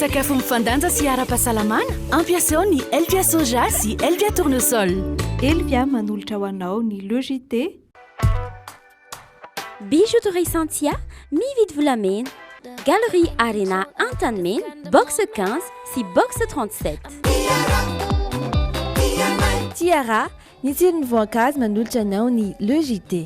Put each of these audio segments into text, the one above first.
sakafo mifandanja sy ara-pahasalamana ampiasao ny Elvia soja sy Elvia tournesol. Elvia manolotra ho anao ny logité. Bijouterie Santia, mividy volamena. Galerie Arena Antanmen, box 15 sy box 37. Tiara, ny tsiron'ny voankazo manolotra anao ny logité.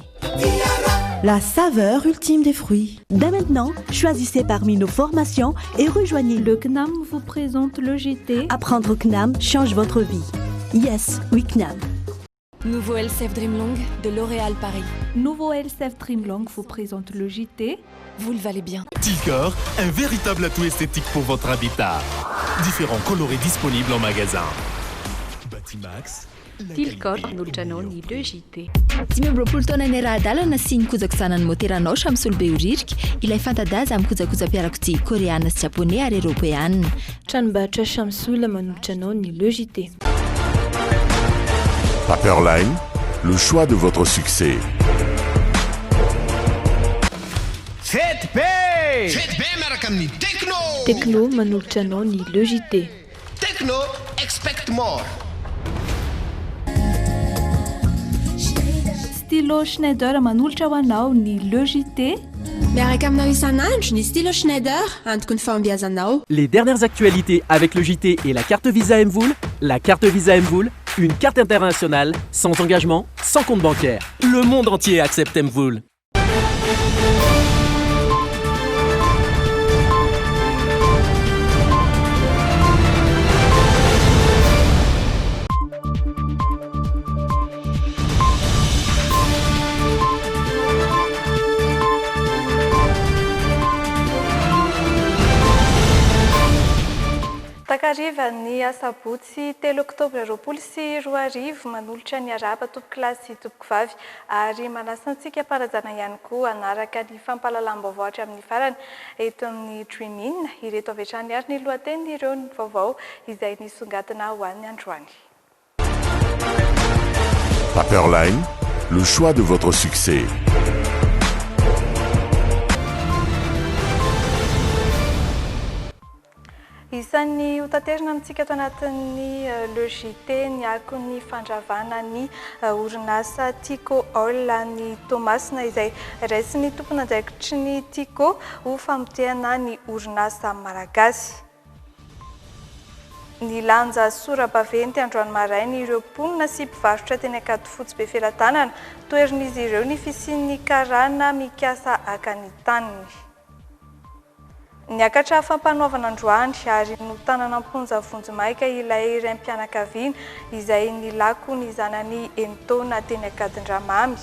La saveur ultime des fruits. Dès maintenant, choisissez parmi nos formations et rejoignez Le CNAM vous présente le JT. Apprendre au CNAM change votre vie. Yes, oui CNAM. Nouveau LCF Dreamlong de L'Oréal Paris. Nouveau LCF Dreamlong vous présente le JT. Vous le valez bien. Tilcor, un véritable atout esthétique pour votre habitat. Différents coloris disponibles en magasin. Batimax. Tilcor manolotra anao ny le JT. 20 taona ny ara-dalana sy ny kojakojana ny moteranao samsolo be oririka ilay fantadaza amin'ny kojakoja-piarakodia koreana sy japonais ary eropeanina. Tranombarotra Samsol manolotra anao ny le JT. Paperline, le choix de votre succès. ZP miaraka amin'ny Techno manolotra anao ny le JT. Techno expect more. Stylo Schneider manolotra ho anao ny le JT. Miaraka aminao isan'andro ny stylo Schneider antoko ny fahombiazanao. Les dernières actualités avec le JT et la carte Visa Mvoul. La carte Visa Mvoul, une carte internationale, sans engagement, sans compte bancaire. Le monde entier accepte Mvoul. Takariva ny asabotsy 3 oktobra 2024 manolotra ny araba tompoko kilasy sy tompoko vavy ary manasa antsika parazana ihany koa anaraka ny fampahalalam-baovao amin'ny farany eto amin'ny Dream-in ireto avy hatrany ary ny lohateny ireo ny vaovao izay nisongadina ho an'ny androany. Paperline, le choix de votre succès. Isan'ny hotaterina amintsika ato anatin'ny le JT ny akon'ny fandravana ny orinasa Tico Oil ny Tomasina izay raisin'ny tompon'andraikitry ny Tico ho famotehana ny orinasa malagasy. Ny lanja sora-baventy androany marainy ireo mponina sy mpivarotra teny Ankady fotsy be felan-tanana toerin'izy ireo ny fisian'ny karana mikasa akany taniny. Niakatra fampanoavana androany ary no tanana amponja vonjomaika ilay raim-pianakaviana izay nilako ny zanany enitaona teny Ankadindramamy.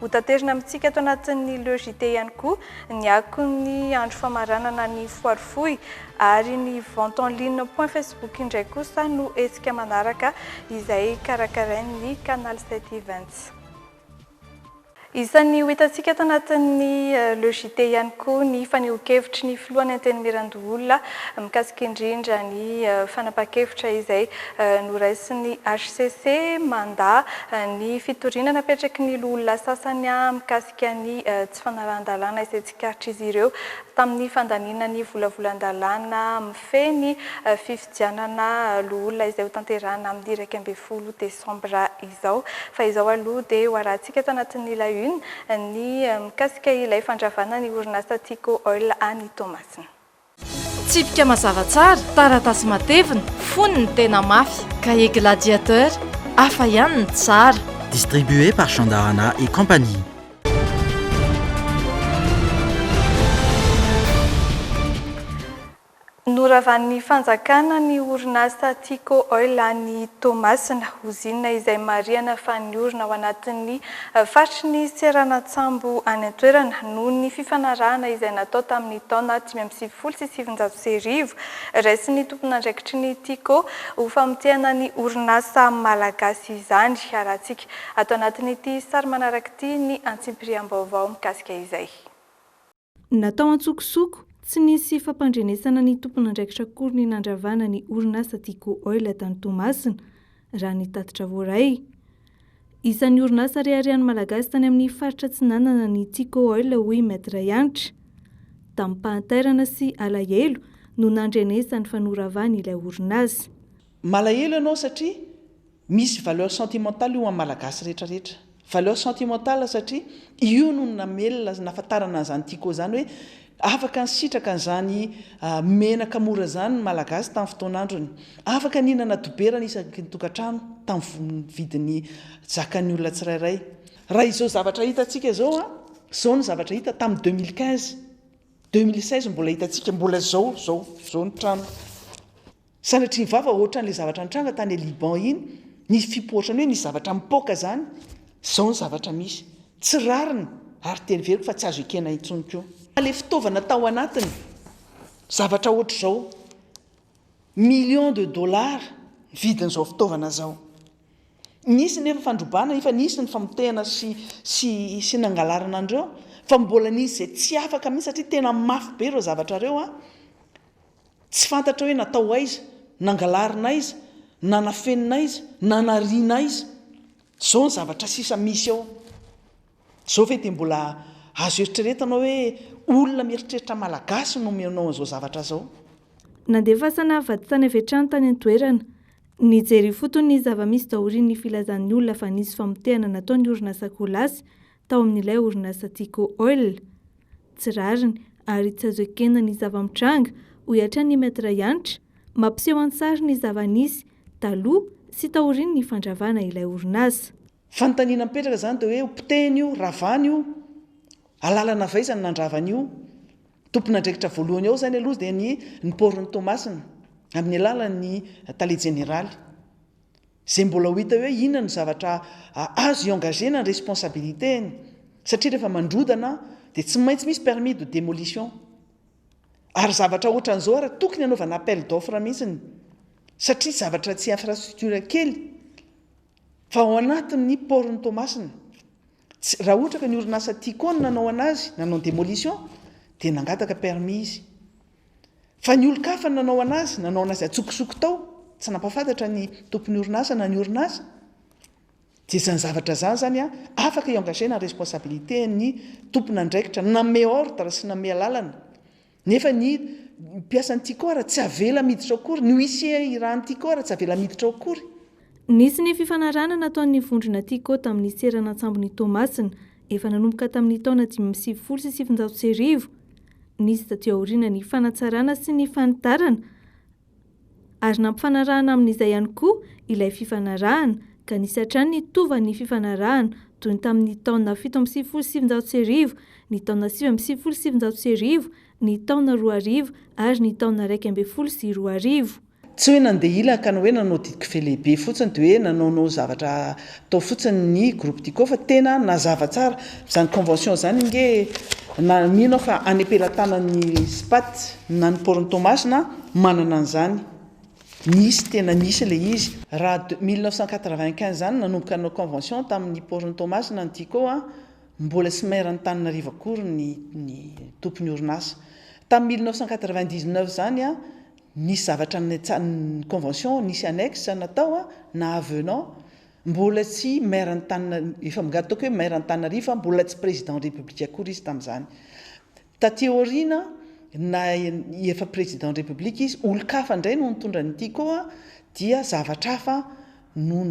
Hotaterina amintsika ato anatin'ny le JT ihany koa ny akon'ny andro famaranana ny foarifohy ary ny vente en ligne point Facebook indray kosa no esika manaraka izay karakarain'ny Canal 7 Events. Isan'ny hitantsika ato anatin'ny le JT ihany koa ny fanehoan-kevitry ny filohan'ny antenimirandoolona mikasika indrindra ny fanapa-kevitra izay noraisin'ny HCC manda ny fitoriana napetraky ny olona sasany mikasika ny tsy fanaran-dalàna izay tsikaritra izy ireo tamin'ny fandaniana ny volavolan-dalàna mifeny fifidianana olona izay ho tanterahana amin'ny 12 Desambra izao. Fa izao aloha dia ho arahantsika ato anatin'ny ny mikasika ilay fandravana ny orinasa Tico Oil any Tomasina. Tsipika mazava tsara, taratasy matevina, foniny tena mafy, cahier gladiateur, hafa ihany ny tsara. Distribué par Chandarana et compagnie. Noravan'ny fanjakana ny orinasa Tico Oil any Tomasina uzina izay mariana fa niorina ao anatin'ny faritry ny Serana-Tsambo any an-toerana noho ny fifanarahana izay natao tamin'ny taona 1970 raisin'ny tompon'andraikitry ny Tico ho famotehana ny orinasa malagasy izany arahantsika ato anatin'ity sary manaraka ity ny antsim-piriam-baovao mikasika izay. Natao antsokosoko tsy nisy fampandrenesana ny tompon'andraikitra akory ny nandravana ny orinasa Tico Oil tany Tomasina raha ny tatitra voaray. Isan'ny orinasa ariarian'ny malagasy tany amin'ny faritra Tsinanana ny Tico Oil hoy Maître Yanitra. Tamin'ny Pahantairana sy alahelo no nandrenesany fanoravany ilay orinasa. Malahelo ianao satria misy valeur sentimentale io amin'ny malagasy rehetrarehetra. Valeur sentimentale satria io no namelona nafatarana an'izany tiako zany hoe afaka nisitraka an'izany menaka mora zany ny malagasy tamin'ny fotoan'androny. Afaka ninana doberana isaky ny tokantrano tamin'ny vidiny zakan'ny olona tsirairay. Raha izao zavatra hitantsika zao zao ny zavatra hita tamin'ny 2015 2016 mbola hitantsika mbola zao ny trano. Sanatria vava ohatran'ilay zavatra nitranga tany Liban iny ny fipoatrany hoe ny zavatra mipoaka zany zao ny zavatra misy tsy rariny ary teny veriko fa tsy azo ekena intsony koa. Le fitaovana tao anatiny zavatra ohatra zao millions de dollars vidin'izao fitaovana zao. Nisy nefa fandrobana efa nisy ny famotehana sy nangalarana andreo fa mbola nisy zay tsy afaka mihitsy satria tena mafy be ireo zavatra reo tsy fantatra hoe natao aiza nangalarina aiza nanafenina aiza nanariana aiza zao ny zavatra sisa misy ao. Zao ve dia mbola azo eritreretanao hoe olona mieritreritra malagasy no menao an'izao zavatra zao. Nandeha fasana vady tany avy hatrany tany an-toerana nijery fotony ny zava-misy dahorin'ny filazan'ny olona fa nisy famotehana nataon'ny orinasa kolasy tao amin'ilay orinasa Tico Oil. Tsy rariny ary tsy azo ekena ny zava-mitranga ho hiatran'ny metra ianitra mampiseho an-tsary ny zava-nisy taloha sy taorian'ny ny fandravana ilay orinasa. Fanontaniana mipetraka zany dia hoe potehiny io ravany io alalana vaizany nandravany io tompon'andraikitra voalohany ao zany aloha dia ny porony Tomasina amin'ny alalan'ny tale général zay mbola ho hita hoe inona no zavatra azo iengagena ny responsabilitény satria rehefa mandrodana dia tsy maintsy misy permis de démolition ary zavatra ohatran'izao ary tokony hanaovana appel d'offre mihitsiny satria zavatra tsy infrastructure kely fa ao anatin'ny porony Tomasina. Raha ohatra ka ny orinasa Tico nanao anazy nanao démolition dia nangataka permis izy. Fa ny olon-kafa nanao anazy atsokosoko tao tsy nampafantatra ny tompon'ny orinasa na ny orinasa dia zany zavatra zany afaka iengagena ny responsabilité ny tompon'andraikitra name ordre sy name lalana. Nefa ny mpiasan'ny Tico tsy avela miditra akory ny huissier irahan'ny Tico tsy avela miditra akory. Nisy ny fifanarana nataon'ny vondrona Tico tamin'ny serana an-tsambon'ny Tomasina efa nanomboka tamin'ny taona 1970 sy 1990. Nisy taty aoriana ny fanatsarana sy ny fanitarana ary nampifanarahana amin'izay ihany koa ilay fifanarahana ka nisy hatrany ny tovan'ny fifanarahana toy ny tamin'ny taona 7 sy 1990, ny taona 9 sy 1990, ny taona 2000 ary ny taona 1 sy 2000. Tsy hoe nandeha ilaka ka hoe nanao didiky fe lehibe fotsiny dia hoe nanaonao zavatra tao fotsiny ny groupe Tico fa tena nazava tsara izany convention zany nge na mino fa any ampelantanan'ny SPAT na ny porony Tomasina manana an'izany tena nisy le izy raha 1995 zany nanomboka nanao convention tamin'ny porony Tomasina ny Tico mbola tsy maheran'ny Antananarivo akory ny tompon'ny orinasa. Tamin'ny 1999 zany nisy zavatra ny convention nisy annexe natao na avenant mbola tsy maheran'ny Antananarivo efa migatoko hoe maheran'ny Antananarivo fa mbola tsy président république akory izy tamin'izany. Taty aoriana na efa président république izy olo-kafa indray no nitondra ny Tico dia zavatra hafa no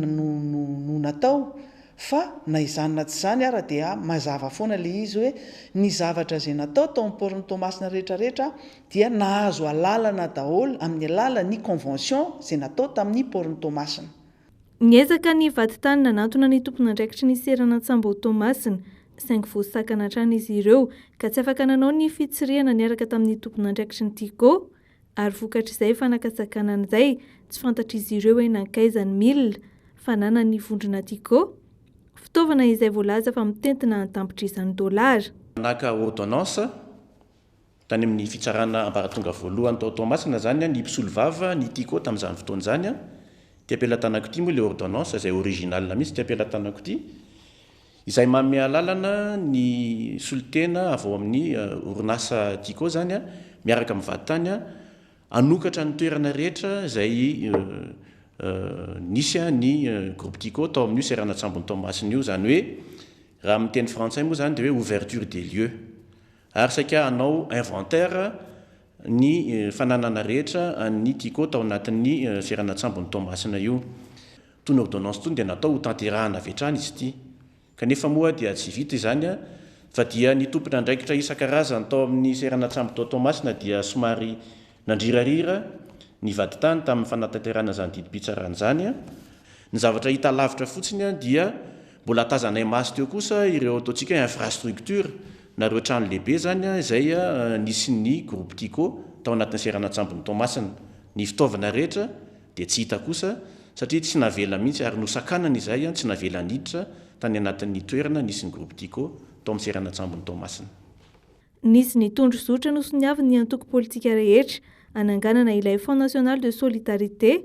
natao fa na izany na tsy izany ara dia mazava foana le izy hoe ny zavatra izay natao tao amin'ny porony Tomasina rehetrarehetra dia nahazo alalana daholo amin'ny alalan'ny convention izay natao tamin'ny porony Tomasina. Niezaka ny vadin-tany nanantona ny tompon'andraikitry ny serana an-tsambo Tomasina saingy voasakana hatrany izy ireo ka tsy afaka nanao ny fitsiriana niaraka tamin'ny tompon'andraikitry ny Tico ary vokatr'izay fanakasakana an'izay tsy fantatra izy ireo hoe nankaizany milina fa nanany vondrona Tico fitaovana izay voalaza fa mitentina an-tampitrisany dolara. Naka ordonnance tany amin'ny fitsarana ambaratonga voalohany tao Tomasina zany ny mpisolo vava ny Tico tamin'izany fotoana zany ty ampelantanako ity moa le ordonnance izay original mihitsy ty ampelantanako ity izay manome lalana ny solitena avy ao amin'ny orinasa Tico zany miaraka amin'ny vaditany anokatra ny toerana rehetra izay nisy ny groupe Tico tao amin'io serana an-tsambon'ny Tomasina io zany hoe raha amin'ny teny frantsay moa zany dia hoe ouverture des lieux ary saika hanao inventaire ny fananana rehetra ny tiako tao anatin'ny seranatsambo ny Tomasina io. Tony ordonnance tony dia natao ho tanterahana avy hatrany izy ity. Kanefa moa dia tsy vita izany fa dia ny tompona andraikitra isan-karazany tao amin'ny seranatsambo tao Tomasina dia somary nandrirarira ny vady tany tamin'ny fanatanterahana zany didi-pitsarana zany. Ny zavatra hita lavitra fotsiny dia mbola tazanay maso teo kosa ireo ataontsika infrastructure nareo trano lehibe zany izay nisy ny groupe Tico tao anatin'ny seranatsambo ny Tomasina. Ny fitaovana rehetra dia tsy hita kosa satria tsy navela mihitsy ary nosakanana izay tsy navela niditra tany anatin'ny toerana nisy ny groupe Tico tao amin'ny seranatsambo ny Tomasina. Nisy ny tondro zotra nosoniavy ny antoko politika rehetra ananganana ilay Fonds National de Solidarité,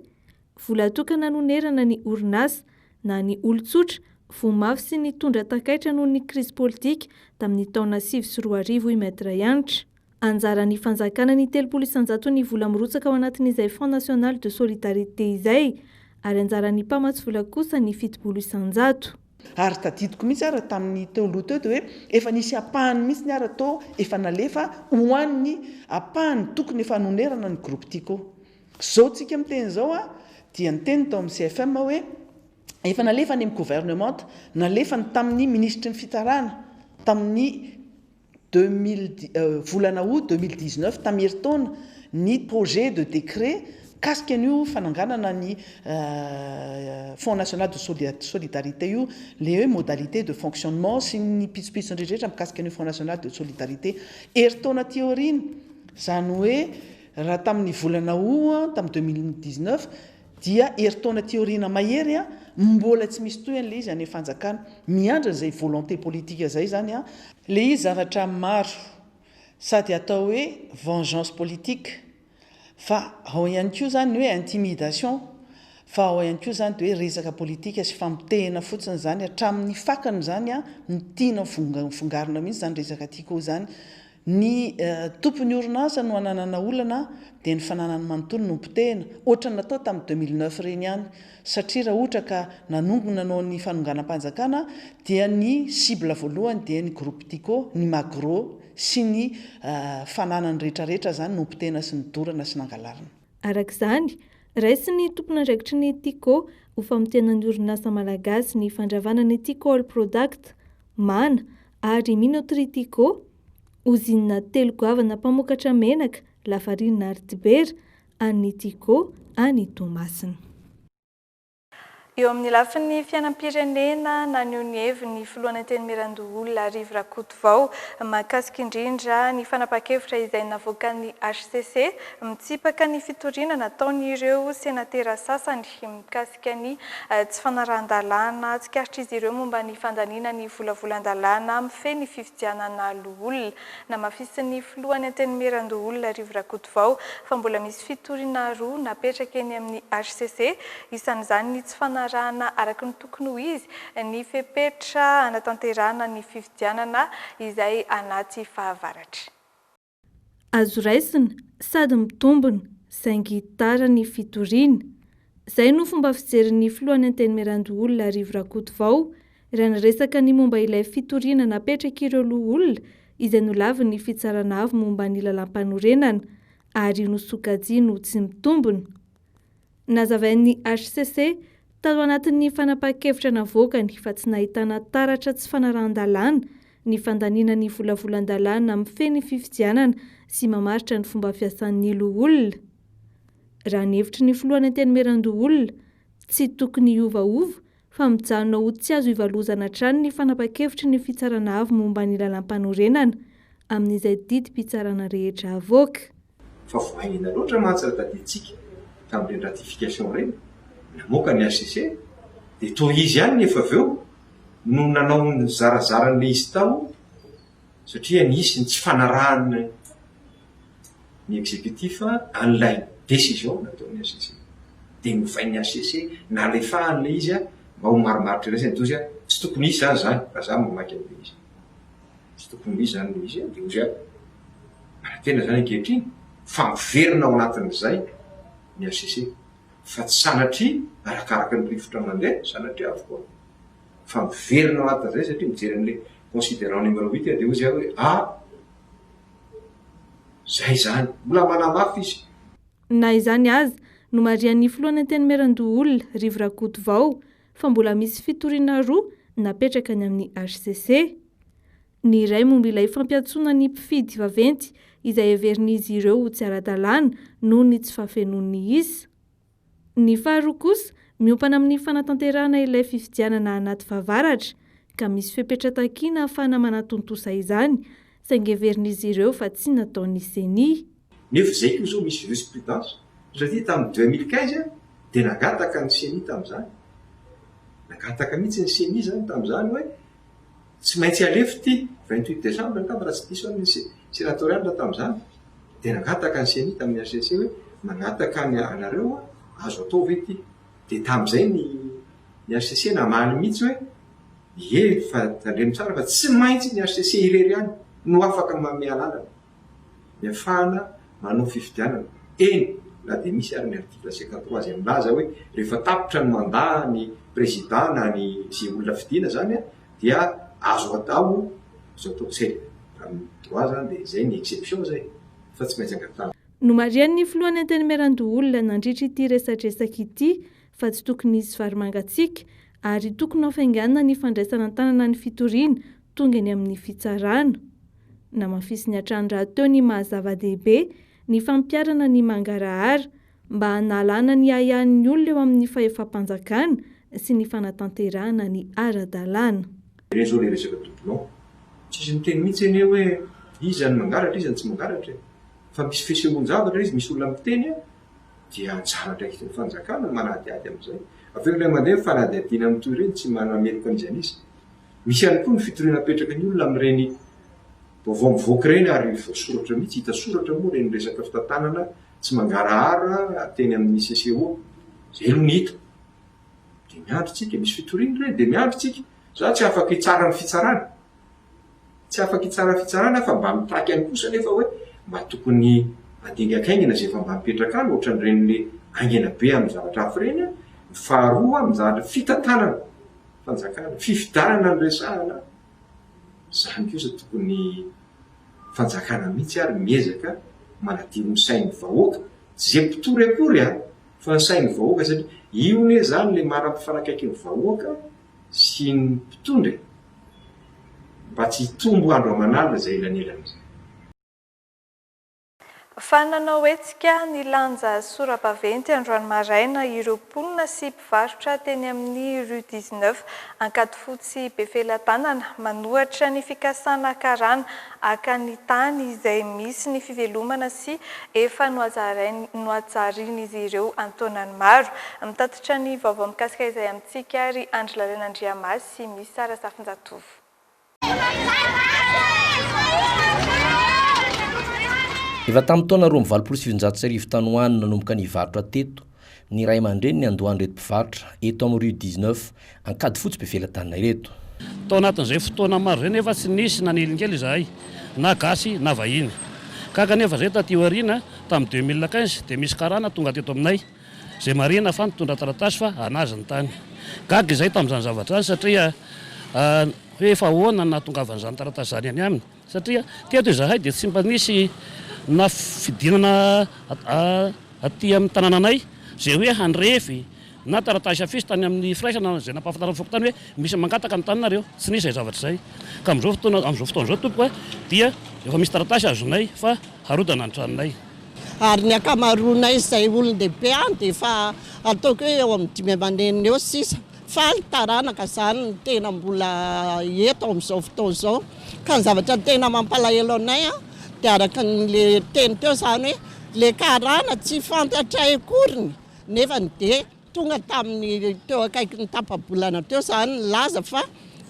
vola tokana nonerana ny orinasa na ny olon-tsotra vomafy sy ny tondra takaitra noho ny krizy politika tamin'ny taona 2024 i Maître Yanitra. Anjaran'ny fanjakana ny 300 ny vola mirotsaka ao anatin'izay Fonds National de Solidarité izay, ary anjaran'ny mpamatsy vola kosa ny 700. Ary tadidiko mihitsy ara tamin'ny teoloha teo dia hoe efa nisy apahany mihitsy ny ara tao efa nalefa hoan'ny apahany tokony efa nonerana ny groupe Tico. Zao tsika miteny zao dia niteny tao amin'ny CFM hoe efa nalefa ny gouvernement nalefa ny tamin'ny ministre ny fitarana tamin'ny volana août 2019 tamin'ny herintaona ny projet de décret kasika an'io fananganana ny Fonds National de Solidarité io le hoe modalité de fonctionnement sy ny pitsopitsony rehetra mikasika an'io Fonds National de Solidarité herintaona théorine zany hoe raha tamin'ny volana août tamin'ny 2019 dia herintaona théorina mahery mbola tsy misy toy an'le izy any fanjakana miandra izay volonté politique zay zany le izy zavatra maro sady atao hoe vengeance politique fa ao ihany koa zany hoe intimidation fa ao ihany koa zany de hoe resaka politika sy famitehana fotsiny zany hatramin'ny fakany zany ny tiana fongarina mihitsy zany resaka Tico zany. Ny tompon'ny orinasa no ananana olana dia ny fananany manontolo no mpitehana ohatra ny natao tamin'ny 2009 reny ihany satria raha ohatra ka nanongona nanao ny fanonganam-panjakana dia ny cible voalohany dia ny groupe Tico, ny Magro sy ny fananany rehetrarehetra zany no mpitehana sy ny dorana sy nangalarina. Arak'izany raisy ny tompona andraikitry ny Tico ho famitenan'ny orinasa malagasy ny fandravana ny Tico All Product, Mana ary Minoterie Tico, ozinina telo goavana mpamokatra menaka, lafarinina ary dibera, any Tico, any Tomasina. Eo amin'ny lafin'ny fiainam-pirenena naneho ny heviny filohan'ny teny Mirandoholona Rivo Rakotovao mahakasika indrindra ny fanapa-kevitra izay navoakan'ny HCC mitsipaka ny fitoriana nataon'ireo senatera sasany mikasika ny tsy fanarahan-dalàna tsikaritra izy ireo momba ny fandaniana ny volavolan-dalàna mifehy ny fifidianana olona namafisin'ny filohan'ny teny Mirandoholona Rivo Rakotovao fa mbola misy fitoriana roa napetraka eny amin'ny HCC isan'izany ny tsy rahana araky ny tokony ho izy ny fepetra anatanterana ny fifidianana izay anaty fahavaratra. Azo raisina sady mitombina saingy tara ny fitoriana. Izay no fomba fijerin'ny filohan'ny teny Mirandoholona Rivo Rakotovao raha niresaka ny momba ilay fitoriana napetraka ireo loholona izay nolavy ny fitsarana avy momba ny lalam-panorenana ary nosokajino tsy mitombina. Nazavain'ny HCC tao anatin'ny fanapa-kevitra navoakany fa tsy nahitana taratra tsy fanarahan-dalàna ny fandaniana ny volavolan-dalàna mifehy ny fifidianana sy mamaritra ny fomba fiasan'ny loholona. Raha ny hevitry ny filohan'ny teny Mirandoholona tsy tokony iovaova fa mijanona ho tsy azo ivalozana hatrany ny fanapa-kevitry ny fitsarana avy momba ny lalam-panorenana amin'izay didi-pitsarana rehetra avoaka. Fa voahina loatra mahatsara tadiditsika tamin'ireny ratification ireny namoaka ny HCC dia toa izy ihany nefa avy eo no nanao ny zarazaran'le izy tao satria nisy ny tsy fanarahana ny exécutif an'ilay décision nataon'ny HCC dia novain'ny HCC nalefahan'le izy mba ho marimaritra resany dozy tsy tokony izy zany zany raha za mamaky an'le izy tsy tokony izy zany le izy dia ozy tena zany ankehitriny fa miverina ao anatin'izay ny HCC fa tsy sanatria arakaraka ny rivotra mandeha sanatria avokoa fa miverina ao anatin'izay satria mijery an'le considérant numéro 8 dia ozy hoe zay zany mbola manamafy izy na izany azy no marian'ny filohan'ny teny merandoha olona Rivo Rakoto vao fa mbola misy fitoriana roa napetraka ny amin'ny HCC. Ny iray momba ilay fampiatsoana ny mpifidy vaventy izay heverin'izy ireo ho tsy ara-dalàna noho ny tsy fahafenoan'ny isa. Ny faharoa kosa miompana amin'ny fanatanterahana ilay fifidianana anaty favaratra ka misy fepetra-takiana ahafahana manatontosa izany saingy heverin'izy ireo fa tsy nataon'ny CENI. nefa zay koa zao misy jurisprudence satria tamin'ny 2015 dia nagataka ny CENI tamin'izany, nagataka mihitsy ny CENI zany tamin'izany hoe tsy maintsy alefa ty 28 décembre angamba raha tsy diso ny sénatorial tamin'izany, dia nagataka ny CENI tamin'ny HCC hoe magataka ny anareo azo atao ve ty, dia tamin'izay ny HCC namaly mihitsy hoe fa tandremo tsara fa tsy maintsy ny HCC irery ihany no afaka manome lalana miafahana manao fifidianana. Eny na dia misy ary ny article 53 izay milaza hoe rehefa tapitra ny mandat ny président na ny zay olona fidiana zany dia azo atao tsay amin'ny droit zany, dia zay ny exception zay fa tsy maintsy angatahana. No marian'ny filohan'ny anteny merandoha olona nandritra ity resadresaka ity fa tsy tokony izy varimangatsiaka ary tokony hafainganina ny fandraisana tanana ny fitoriana tonga ny amin'ny fitsarana. Namafisy ny atrandra teo ny mahazava-dehibe ny fampiarana ny mangarahara mba hanalana ny ahian'ny olona eo amin'ny fahefam-panjakana sy ny fanatanterahana ny ara-dalàna. Ireny zao le resaka doublon tsisy miteny mihitsy eny hoe izy ny mangaratra izy ny tsy mangaratra, fa misy fisehoan-javatra izy misy olona miteny dia anjaratra ny fanjakana manadiady amin'izay aveo ilay mandeha fanadiadiana amin'ny toy ireny tsy manamerika an'izany izy. Misy ihany koa ny fitoriana apetraka ny olona amin'ireny vaovao mivoaka ireny ary voasoratra mihitsy hita soratra moa reny resaka fitantanana tsy mangarahara ateny amin'ny CCO zay aloha ny hita dia miandritsika misy fitoriana ireny dia miandritsika za tsy afaka hitsara ny fitsarana, tsy afaka hitsara fitsarana fa mba mitaky any kosa nefa hoe mba tokony andingakaingina zay efa mba mipetraka any ohatran'ireny aingana be amin'ny zavatra hafa ireny. Faharoa amin'ny zavatra fitantanana fanjakana fifidianana ny resahana zany kosa tokony fanjakana mihitsy ary miezaka manadino ny sain'ny vahoaka zay mpitory akory fa ny sain'ny vahoaka satria io ne zany le mara-pifanakaiky ny vahoaka sy ny mpitondra mba tsy hitombo andro aman'alina zay elanelana. Fananao etsika ny lanja sora-baventy androany maraina ireo mponina sy mpivarotra teny amin'ny rue 19 Ankadifotsy Befelantanana manohatra ny fikasana karana aka ny tany izay misy ny fivelomana sy efa noajarian'izy ireo antaonany maro. Mitatitra ny vaovao mikasika izay amintsika ry Andry Lalàn'Andriamasy sy misy Sara Safinjatovo. Efa tamin'ny taona 2019 tanoany nanomboka ny varotra teto ny ray aman-dreny ny andohan'ireto mpivarotra eto amin'ny rue 19 Ankadifotsy Befelantanana ireto. Tao anatin'izay fotoana maro izay nefa tsy nisy na nelingely izahay na gasy na vahiny ka kanefa izay taty aoriana tamin'ny 2015 dia misy karana tonga teto aminay izay marina fa nitondra taratasy fa anazy ny tany gaga izay tamin'izany zavatra zany satria hoe efa ahoana na tongavan'izany taratasy zany any aminy satria teto izahay dia tsy mba nisy na fidinana aty amin'ny tanànanay zay hoe handrefy na taratasy afisy tany amin'ny firaisana zay nampahafantarana foko tany hoe misy mangataka ny taninareo tsy nisy izay zavatra izay ka amin'izao fotoana izao tompoko dia efa misy taratasy azonay fa harodana ny tranonay. Ary ny akamaroanay izay olon-dehibe dia efa ataoko hoe eo amin'ny 5 aman'enina eo sisa fa ny taranaka zany ny tena mbola eto amin'izao fotoana izao ka ny zavatra tena mampalahelo anay dia araka le teny teo zany hoe le karana tsy fantatra akoriny nefa dia tonga tamin'ny teo akaiky ny tapabolana teo zany laza fa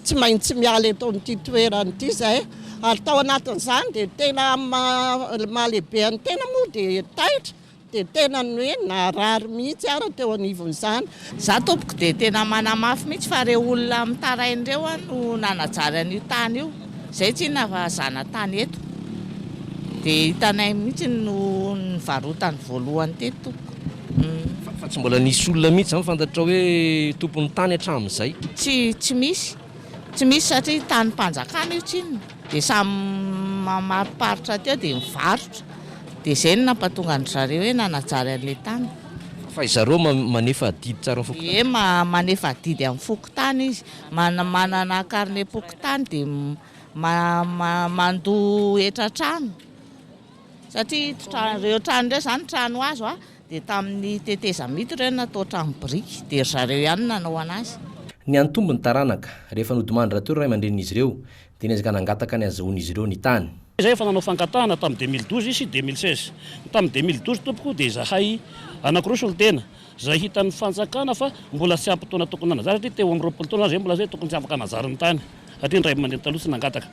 tsy maintsy miala eto amin'ity toerana ity zay ary tao anatin'izany dia tena mahalehibe ny tena moa dia taitra dia tena ny hoe narary mihitsy ara teo anivon'izany. Za tompoko dia tena manamafy mihitsy fa reo olona mitarain'ireo no nanajary an'io tany io zay tsy navazana tany eto dia hitanay mihitsy no nivarotany voalohany teto. Fa tsy mbola nisy olona mihitsy zany fantatra hoe tompon'ny tany hatramin'izay? Tsy misy satria tany mpanjakana io tsinona dia samy mamaroparitra teo dia mivarotra dia izay no nampatonga an zareo hoe nanajary an'ilay tany. Fa izareo manefa didy tsara amin'ny fokontany? Manefa didy amin'ny fokontany izy, manana carnet fokontany dia mandoa etratrano. Satria reo trano ireo izany trano azo dia tamin'ny teteza mito ireo natao trano biriky dia zareo ihany nanao anazy. Ny antombony taranaka rehefa nodimandry rahateo ray aman-drenin'izy ireo dia niezaka nangataka ny azahoan'izy ireo ny tany. Izay efa nanao fangatahana tamin'ny 2012 sy 2016. Tamin'ny 2012 tompoko dia zahay anankiroa solitena zay hitan'ny fanjakana fa mbola tsy ampy taona tokony nanajary satria teo amin'ny 20 taona zay mbola zay tokony tsy afaka hanajary ny tany. Satria ny ray aman-dreny taloha tsy nangataka.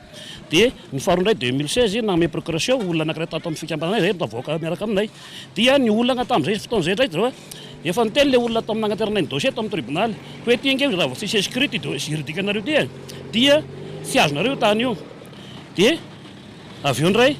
Dia ny faharoa indray 2016 nanome procuration olona anankiray tato amin'ny fikambananay zay mitavoaka miaraka aminay. Dia ny olana tamin'izay fotoana zay ndray efa niteny le olona tamin'ny nangateranay ny dossier tamin'ny tribunal hoe ty nge raha vao tsy sécurité juridique-nareo dia tsy azonareo tany io. Dia avy eo ndray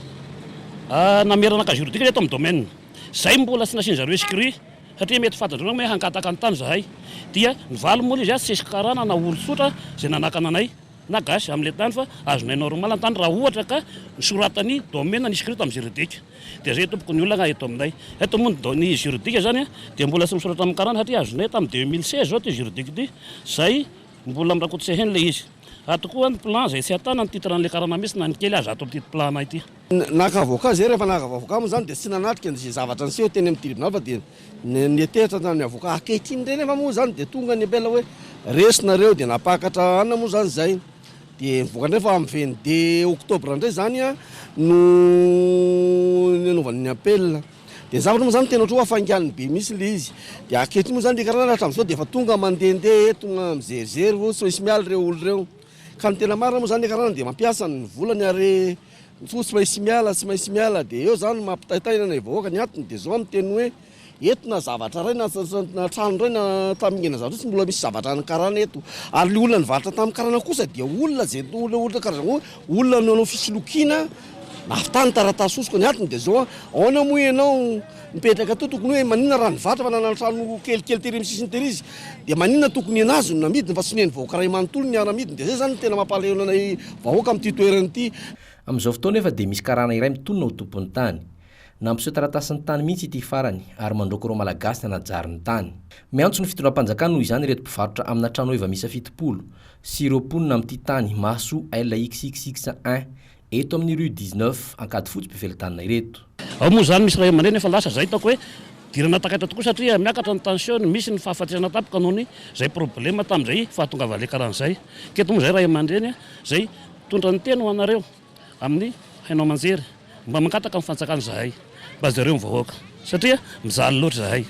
nameranaka juridique eto amin'ny domaine. Zay mbola tsy nasiany zareo sécurité satria mety fantatrareo hoe hangataka ny tany zahay. Dia nivaly moa izy tsy esikarana na olo tsotra zay nanakana anay na gasy amin'ilay tany fa azonay normal ny tany raha ohatra ka nisoratany domaine ny sécurité amin'ny juridique. Dia zay tompoko ny olana eto aminay. Eto moa ny juridique zany dia mbola tsy misoratra amin'ny karana satria azonay tamin'ny 2016 zao ty juridique ty zay mbola mirakotsehany le izy. Ato koa ny plan zay tsy atana ny titran'ilay karana mihitsy na ny kely azo ato amin'ity plan ity. Nakavoaka zay rehefa nakavoaka moa zany dia tsy nanatrika ny zavatra niseho teny amin'ny tribunal fa dia netehitra ny avoka ankehitriny ireny efa moa zany dia tonga ny apela hoe resinareo dia napakatra ana moa zany zay. Dia mivoaka ndray fa amin'ny 22 oktobra indray zany no nanaovany ny apel. Dia zavatra moa zany tena ohatry hoe afangan'ny be misy le izy. Dia ankehitriny moa zany dia karana hatramin'izao dia efa tonga mandehandeha eto mizerizery tsy misy miala ireo olo ireo. Ka ny tena marina moa zany karana dia mampiasa ny volany ary tsy maintsy miala dia eo zany mampitaitaina ny vahoaka ny atiny dia zao miteny hoe eto na zavatra ray na trano ray na tamingena zavatra tsy mbola misy zavatra ny karana eto. Ary le olona nivaritra tamin'ny karana kosa dia olona zay olona karazana olona nanao fisolokiana nahavitany taratasy osiko ny atiny dia zao aona moa ianao mipetraka to tokony hoe maninona raha nivaritra fa nanano trano kelikely tery amin'ny sisiny tery izy dia maninona tokony anazy no namidiny fa tsy neny vahoaka ray manontolo ny aramidiny. Dia zay zany tena mampalahelo anay vahoaka amin'ity toerana ity. Amin'izao fotoana efa dia misy karana iray mitonona ho tompony tany. Nampiseho taratasy ny tany mihitsy ity farany ary mandroaka ireo malagasy nanajary ny tany. Miantso ny fitondram-panjakana noho izany ireto mpivarotra amina trano eva misy 70 sy 20 amin'ity tany maso LXXX1 eto amin'ny rue 19 ankady fotsy mpivelon-tanina ireto. Ao moa zany misy ray aman-dreny efa lasa zay taoko hoe dirana takatra tokoa satria miakatra ny tension misy ny fahafatisana tapoka noho ny zay problema tamin'izay fahatongavale karan'izay. Keto moa zay ray aman-dreny zay tondra ny teny ho anareo amin'ny hainao manjery mba mankataka amin'ny fanjakana zahay mba zareo mivahoaka satria mizaly loatra zahay.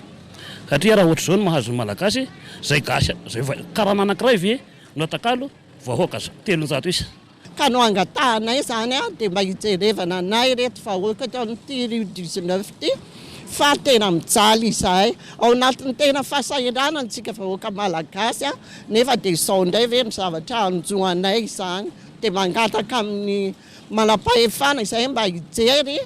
Satria raha ohatra zao ny mahazo ny malagasy zay gasy zay karana anankiray ve no atakalo vahoaka 300 isa. Ka no angatanay zany dia mba hijerevana anay reto vahoaka tao amin'ity rue 19 ty fa tena mijaly izahay ao anatin'ny tena fahasahiranana antsika vahoaka malagasy nefa dia izao indray ve mizavatra anjoanay izany dia mangataka amin'ny manam-pahefana izay mba hijery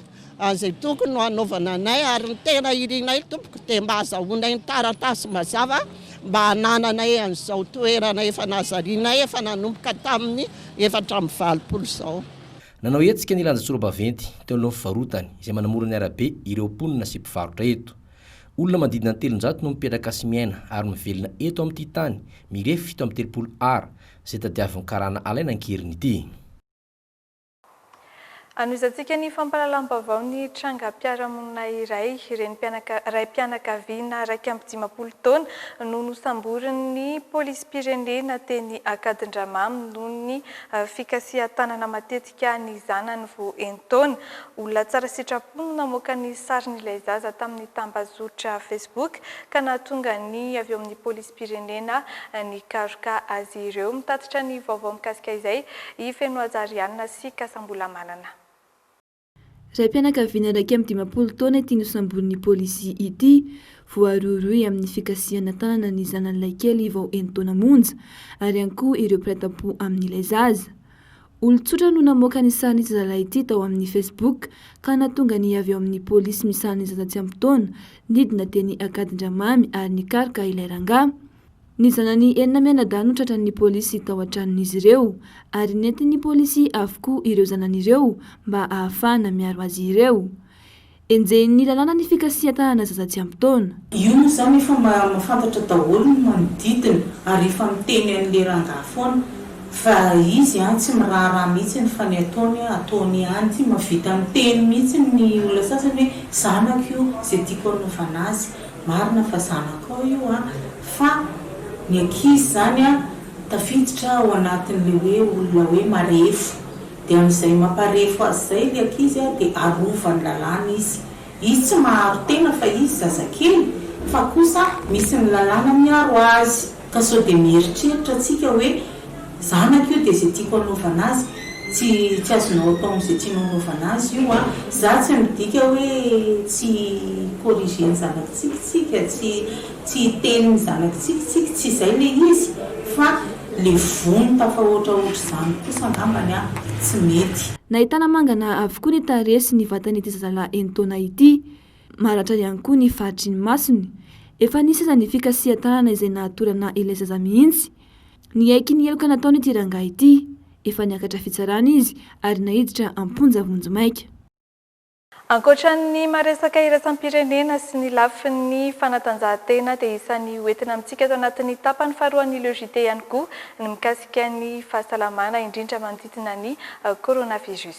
zay tokony no hanaovana anay ary ny tena irinay tompoko dia mba azahoanay ny taratasy mazava mba hanananay an'izao toerana efa nazarinay efa nanomboka tamin'ny 420 zao. Nanao etsika ny lanja sorobaventy teo alohan'ny fivarotany izay manamora ny arabe ireo mponina sy mpivarotra eto. Olona manodidina 700 no mipetraka sy miaina ary mivelona eto amin'ity tany mirefy 7 ara izay tadiavin'ny karana alaina ankeriny ity. Anoizantsika ny fampahalalam-baovao ny trangam-piarahamonina iray ray mpianakaviana raiky amby 10 taona no nosamborin'ny polisy-pirenena teny Akadindramamy noho ny fikasihan-tanana matetika ny zanany vao 1 taona. Olona tsara sitrapo no namoaka ny sarin'ilay zaza tamin'ny tambazotra Facebook ka nahatonga ny avy eo amin'ny polisy-pirenena ny karoka azy ireo. Mitatitra ny vaovao mikasika izay i Fenoazariana sy Kasambola Manana. Ray mpianakaviana raiky amby 10 taona ity nosamborin'ny polisy ity voarohirohy amin'ny fikasihana tanana ny zanan'ilay kely vao 1 taona monja ary ihany koa ireo mpiray-tampo amin'ilay zaza. Olon-tsotra no namoaka ny sarin'ity zalahy ity tao amin'ny Facebook ka nahatonga ny avy eo amin'ny polisy misariny zaza tsy ampy taona nidina teny Akadindramamy ary nikaroka ilay rangahy. Ny zanany 9 mianadahy no tratran'ny polisy tao an-tranon'izy ireo ary nentin'ny polisy avokoa ireo zanan'ireo mba ahafahana miaro azy ireo. enjen'ny lalàna ny fikasihan-tanana zaza tsy ampy taona. Io moa zany efa mafantatra daholo ny manodidina ary efa miteny an'le rangaha foana fa izy tsy miraharaha mihitsy fa ny ataony ihany ty mavita miteny mihitsy ny olona sasany hoe zanako io zay tiako anaovana azy marina fa zanako ao io fa ny ankizy zany tafiditra ao anatin'le hoe olona hoe marefo dia amin'izay mamparefo azy zay le ankizy dia arovany lalàna izy tsy maharo tena fa izy zazakely fa kosa misy ny lalàna miaro azy ka sao dia mieritreritra atsika hoe zanako io dia zay tiako anaovana azy tsy azonao atao amin'izay tianao anaovana azy io za tsy midika hoe tsy corrigeny zanakitsika tsy teniny zanakitsika tsy izay le izy fa le vony tafahoatrahoatra zany kosa angambany tsy mety. Nahitana mangana avokoa ny taresy ny vatan'ity zazalahy enitaona ity, maratra ihany koa ny faritry ny masony. Efa nisy aza ny fikasihan-tanana izay nahatorana ilay zaza mihitsy. Ny aiky ny eloka nataony ity rangaha ity, efa niakatra fitsarana izy ary nahiditra amponja vonjomaika. Ankoatran'ny maresaka iraisam-pirenena sy ny lafin'ny fanatanjahantena dia isan'ny hoentina amintsika ato anatin'ny tapany faharoan'ny lojite ihany koa ny mikasika ny fahasalamana indrindra manodidina ny coronavirus.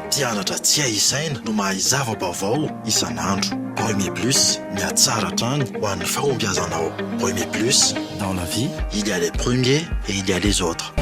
Mpianatra tsy aisaina no mahay zava-baovao isan'andro. Premier Plus, miatsara hatrany ho an'ny fahombiazanao. Premier Plus, dans la vie, il y a les premiers et il y a les autres.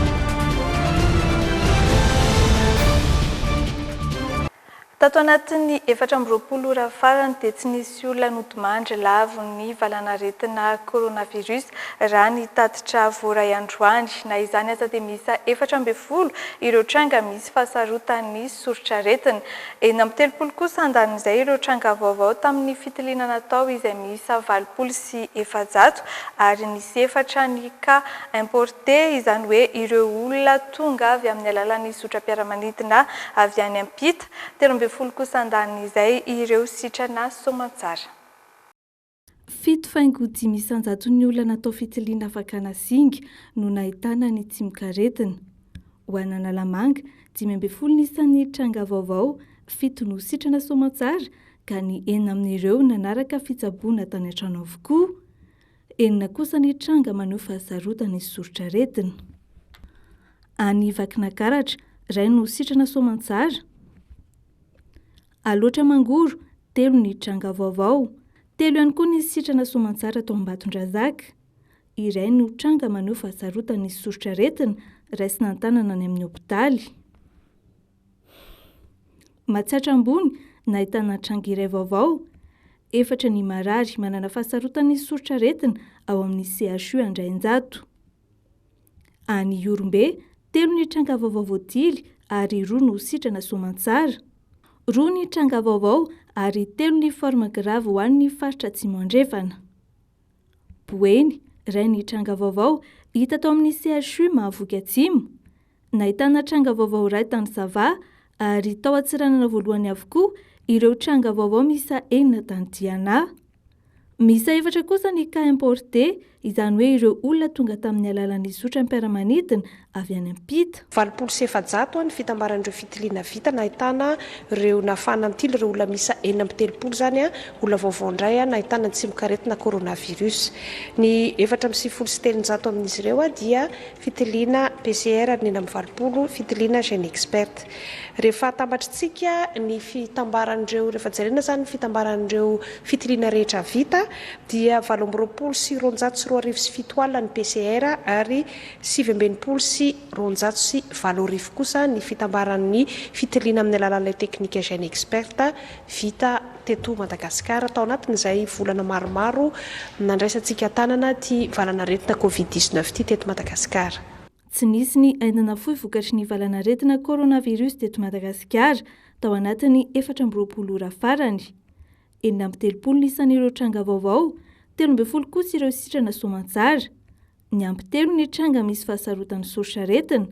Tato anatin'ny 4 ora farany dia tsy nisy olona nodomandry lavo ny valanaretina coronavirus raha ny tatitra voray androany. Na izany aza dia misa 40 ireo tranga misy fahasarotan'ny sorotraretina. Eny amin'ny 30 kosa andanin'izay ireo tranga vaovao tamin'ny fitiliana natao izay misa 700 ary nisy 4 ny cas importé izany hoe ireo olona tonga avy amin'ny alalan'ny sotram-piaramanidina avy any ampita. 30 kosa andanin'izay ireo sitrana soamantsara. 7,500 ny olona natao fitiliana fakana singa no nahitana ny tsy mikaretina. Ho an'ny Analamanga, 15 nisan'ny tranga vaovao, 7 no sitrana soamantsara ka ny 4 amin'ireo nanaraka fitsaboana tany an-trano avokoa. 4 kosa ny tranga maneho fahasarotana ny sorotraretina. Any Vakinankaratra, 2 no sitrana soamantsara. Aloatra Mangoro, 3 ny tranga vaovao. 3 ihany koa ny sitrana soamantsara tao Ambatondrazaka. 1 no tranga maneho fahasarotana ny sorotraretina raisina an-tanana any amin'ny hopitaly. Matsatra ambony, nahitana tranga iray vaovao. 4 ny marary manana fahasarotana ny sorotraretina ao amin'ny CHU Andrainjato. Any Iorombe, 3 ny tranga vaovao voatily ary 2 no sitrana soamantsara. 2 ny tranga vaovao ary 3 ny forme grave ho an'ny faritra Atsimo andrefana. Boeny, 2 ny tranga vaovao hita tao amin'ny CHU Mahavoky Atsimo. Nahitana tranga vaovao iray tany Sava ary tao Atsiranana voalohany avokoa ireo tranga vaovao misa 4 tany Diana. Misa 4 kosa ny cas importé izany hoe ireo olona tonga tamin'ny alalan'ny sotram-piaramanidina avy any ampita. 700 ny fitambaran'ireo fitiliana vita nahitana ireo nafana amtily ireo olona misa 430 zany olona vaovao indray nahitana ny tsy mikaretina coronavirus. Ny 470 amin'izy ireo dia fitiliana PCR ny 40 fitiliana gene expert. Rehefa tambatritsika ny fitambaran'ireo rehefa jerena zany fitambaran'ireo fitiliana rehetra vita dia 720 sy 207 ny PCR ary 720 sy 207 kosa ny fitambaran'ny fitiliana amin'ny alalan'ilay teknika gene expert vita teto Madagasikara tao anatin'izay volana maromaro nandraisantsika tanana ty valanaretina Covid-19 ty teto Madagasikara. Tsy nisy ny ainana fohy vokatry ny valanaretina coronavirus teto Madagasikara tao anatin'ny 4 ora farany. 430 nisan'ireo tranga vaovao, 13 kosa ireo sitrana soamantsara. Ny ampy 3 ny tranga misy fahasarotan'ny sorotraretina.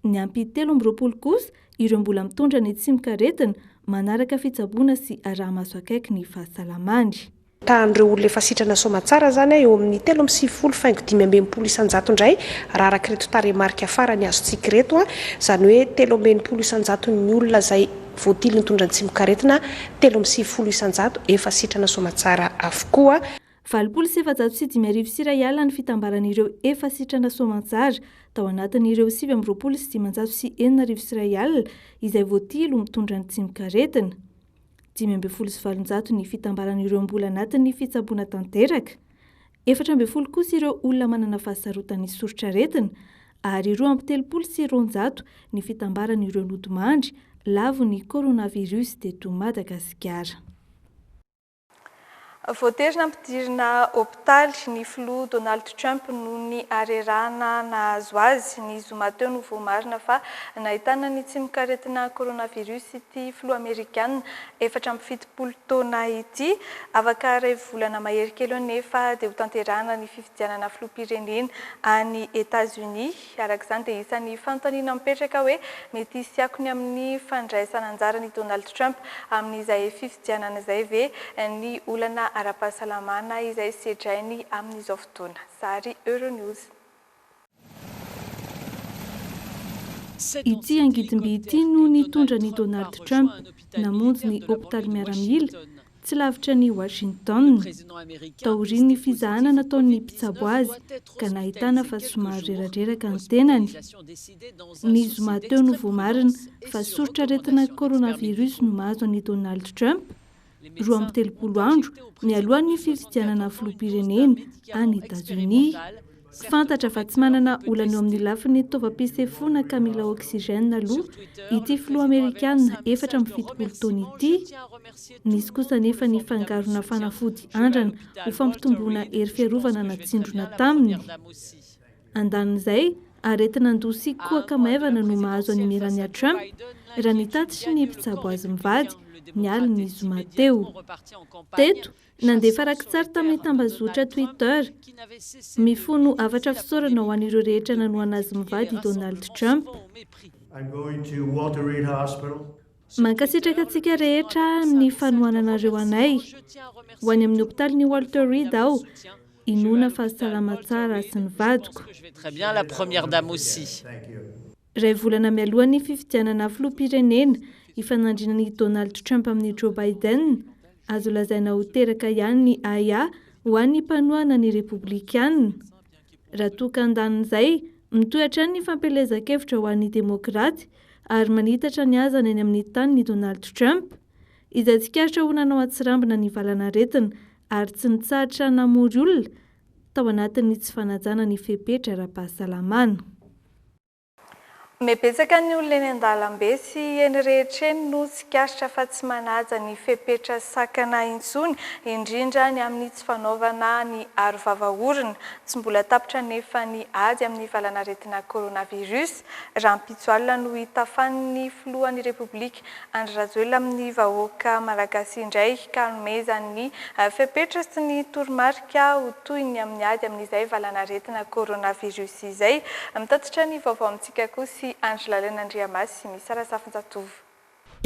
Ny ampy 13 kosa ireo mbola mitondra ny tsy mikaretina manaraka fitsaboana sy arahamaso akaiky ny fahasalamany. tahan'ireo olona efa sitrana somatsara zany eo amin'ny 3 faingo 5 isanjato indray raha araka reto taremarika farany azontsika reto zany hoe 3 isanjato ny olona zay voatily nitondra ny tsimikaretina 3 isanjato efa sitrana somatsara avokoa. 27,5 sy R1 ny fitambaran'ireo efa sitrana somatsara tao anatin'ireo 7,9 sy R4 izay voatilo mitondra ny tsimikaretina. 5,7 ny fitambaran'ireo mbola anatin'ny fitsaboana tanteraka, 4 kosa ireo olona manana fahasarotany soritra aretina ary 2,30 sy 900 ny fitambaran'ireo lodomandry lavo ny coronavirus teto Madagasikara. Voatery nampidirina hôpitaly ny filoha Donald Trump noho ny arerana nahazo azy ny zoma teo no voamarina fa nahitana ny tsimikaretina coronavirus ity filoha Amerikana 7 taona ity. Afaka iray volana mahery kely eo nefa dia ho tanterahana ny fifidianana filoham-pirenena any États-Unis. Araka izany dia isan'ny fanontaniana mipetraka hoe mety hisy akony amin'ny fandraisana anjara ny Donald Trump amin'izay fifidianana izay ve ny olana ara-pahasalamana izay sedrainy amin'izao fotoana. Sary Euronews. Ity angidim-by ity no nitondra ny Donald Trump namonjy ny hôpitaly miaramila tsy lavitra ny Washington. Taoriany ny fizahana nataon'ny mpitsabo azy ka nahitana fa somary rerareraka ny tenany. Ny zoma teo no voamarina fa soritra aretina coronavirus no mahazo an'i Donald Trump 23 andro mialohan'ny fifidianana filoham-pirenena any États-Unis. Fantatra fa tsy manana olana eo amin'ny lafiny taovam-pisefoana ka mila oksigène aloha ity filoha Amerikana 7 taona ity. Nisy kosa nefa ny fangarona fanafody andrana ho fampitomboana hery fiarovana natsindrona taminy. Andanin'izay aretina andosy kohaka maivana no mahazo any Melania Trump raha ny tatitry ny mpitsabo azy mivady niala ny zoma teo. Teto nandefa rakitsara tamin'ny tambazotra Twitter mifono avatra fisaorana ho an'ireo rehetra nanohana azy mivady Donald Trump. Mankasitraka antsika rehetra ny fanohananareo anay ho any amin'ny hôpitaly ny Walter Reed aho inona fahasalama tsara sy ny vadiko. Ray volana mialohan'ny fifidianana filoham-pirenena ifanandrinan'i Donald Trump amin'ny Joe Biden azo lazaina ho teraka ihany ny aya ho an'ny mpanohana ny Republikana. Raha toka andanin'izay mitohatra ny fampelezan-kevitra ho an'ny Demokraty ary manitatra ny azana eny amin'ny tany ny Donald Trump izay tsikaritra ho nanao atsirambina ny valanaretina ary tsy nitsahatra namory olona tao anatin'ny tsy fanajana ny fepetra ara-pahasalamana. Mebetsaka ny olona eny an-dalambe sy eny rehetra eny no tsikaritra fa tsy manaja ny fepetra sakana intsony indrindra ny amin'ny tsy fanaovana ny aro vava-orona tsy mbola tapitra nefa ny ady amin'ny valanaretina coronavirus. Rampitsoalina no hitafan'ny filohan'ny Republika Andry Rajoelina amin'ny vahoaka malagasy indray ka nomezany fepetra sy ny toromarika ho toy ny amin'ny ady amin'izay valanaretina coronavirus izay. Mitatitra ny vaovao amintsika kosa Angela Lenandriamasy misara safinjatovo.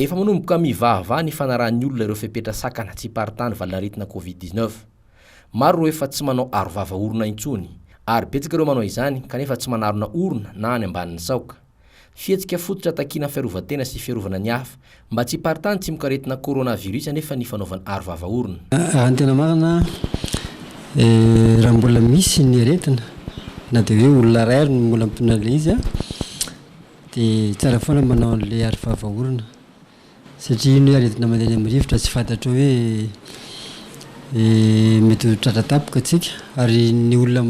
Efa manomboka mivahava ny fanaran'ny olona ireo fepetra sakana tsy paritany valanaretina Covid-19. Maro efa tsy manao aro vava orona intsony ary betsaka ireo manao izany kanefa tsy manarona orona na any ambanin'ny saoka. Fihetsika fototra takina fiarovan-tena sy fiarovana ny hafa mba tsy paritany tsy mikaretina coronavirus anefa ny fanaovana aro vava orona. Antena marina raha mbola misy ny aretina na dia hoe olona ray ary no mbola mitondra le izy dia tsara foana manao an'ilay aro vava orona satria iny hoe aretina mandeha amin'ny rivotra tsy fantatra hoe mety ho tratra-tapoka atsika ary ny olona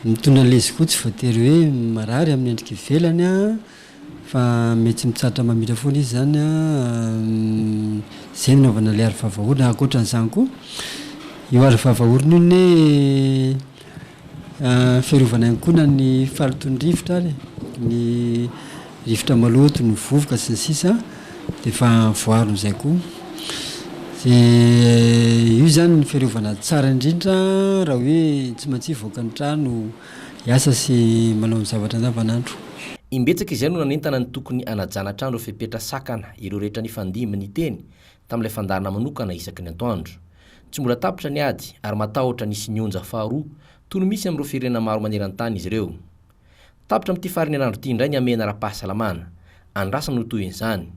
mitondra an'ilay izy koa tsy voatery hoe marary amin'ny endrika ivelany fa mety tsy mitsatra mamitra foana izy zany izay nanaovana ilay aro vava orona. Ankoatran'izany koa io aro vava orona io ne fiarovana ihany koa na ny falitony rivotra ary ny rivotra maloto ny vovoka sy ny sisa dia efa voarony izay koa. Io zany ny fiarovana tsara indrindra raha hoe tsy maintsy voaka ny trano hiasa sy manao ny zavatra andavanandro. Imbetsaka izay no nanentana ny tokony anajana trano ireo fepetra sakana ireo rehetra nifandimby ny teny tamin'ilay fandarana manokana isaky ny atoandro. tsy mbola tapitra ny ady ary matahotra nisy nionja faharoa toy ny misy amin'ireo firenena maro maneran-tany izy ireo. Tapitra amin'ity farany an'andro ity indray ny amena ara-pahasalamana. Andrasana no toy izany.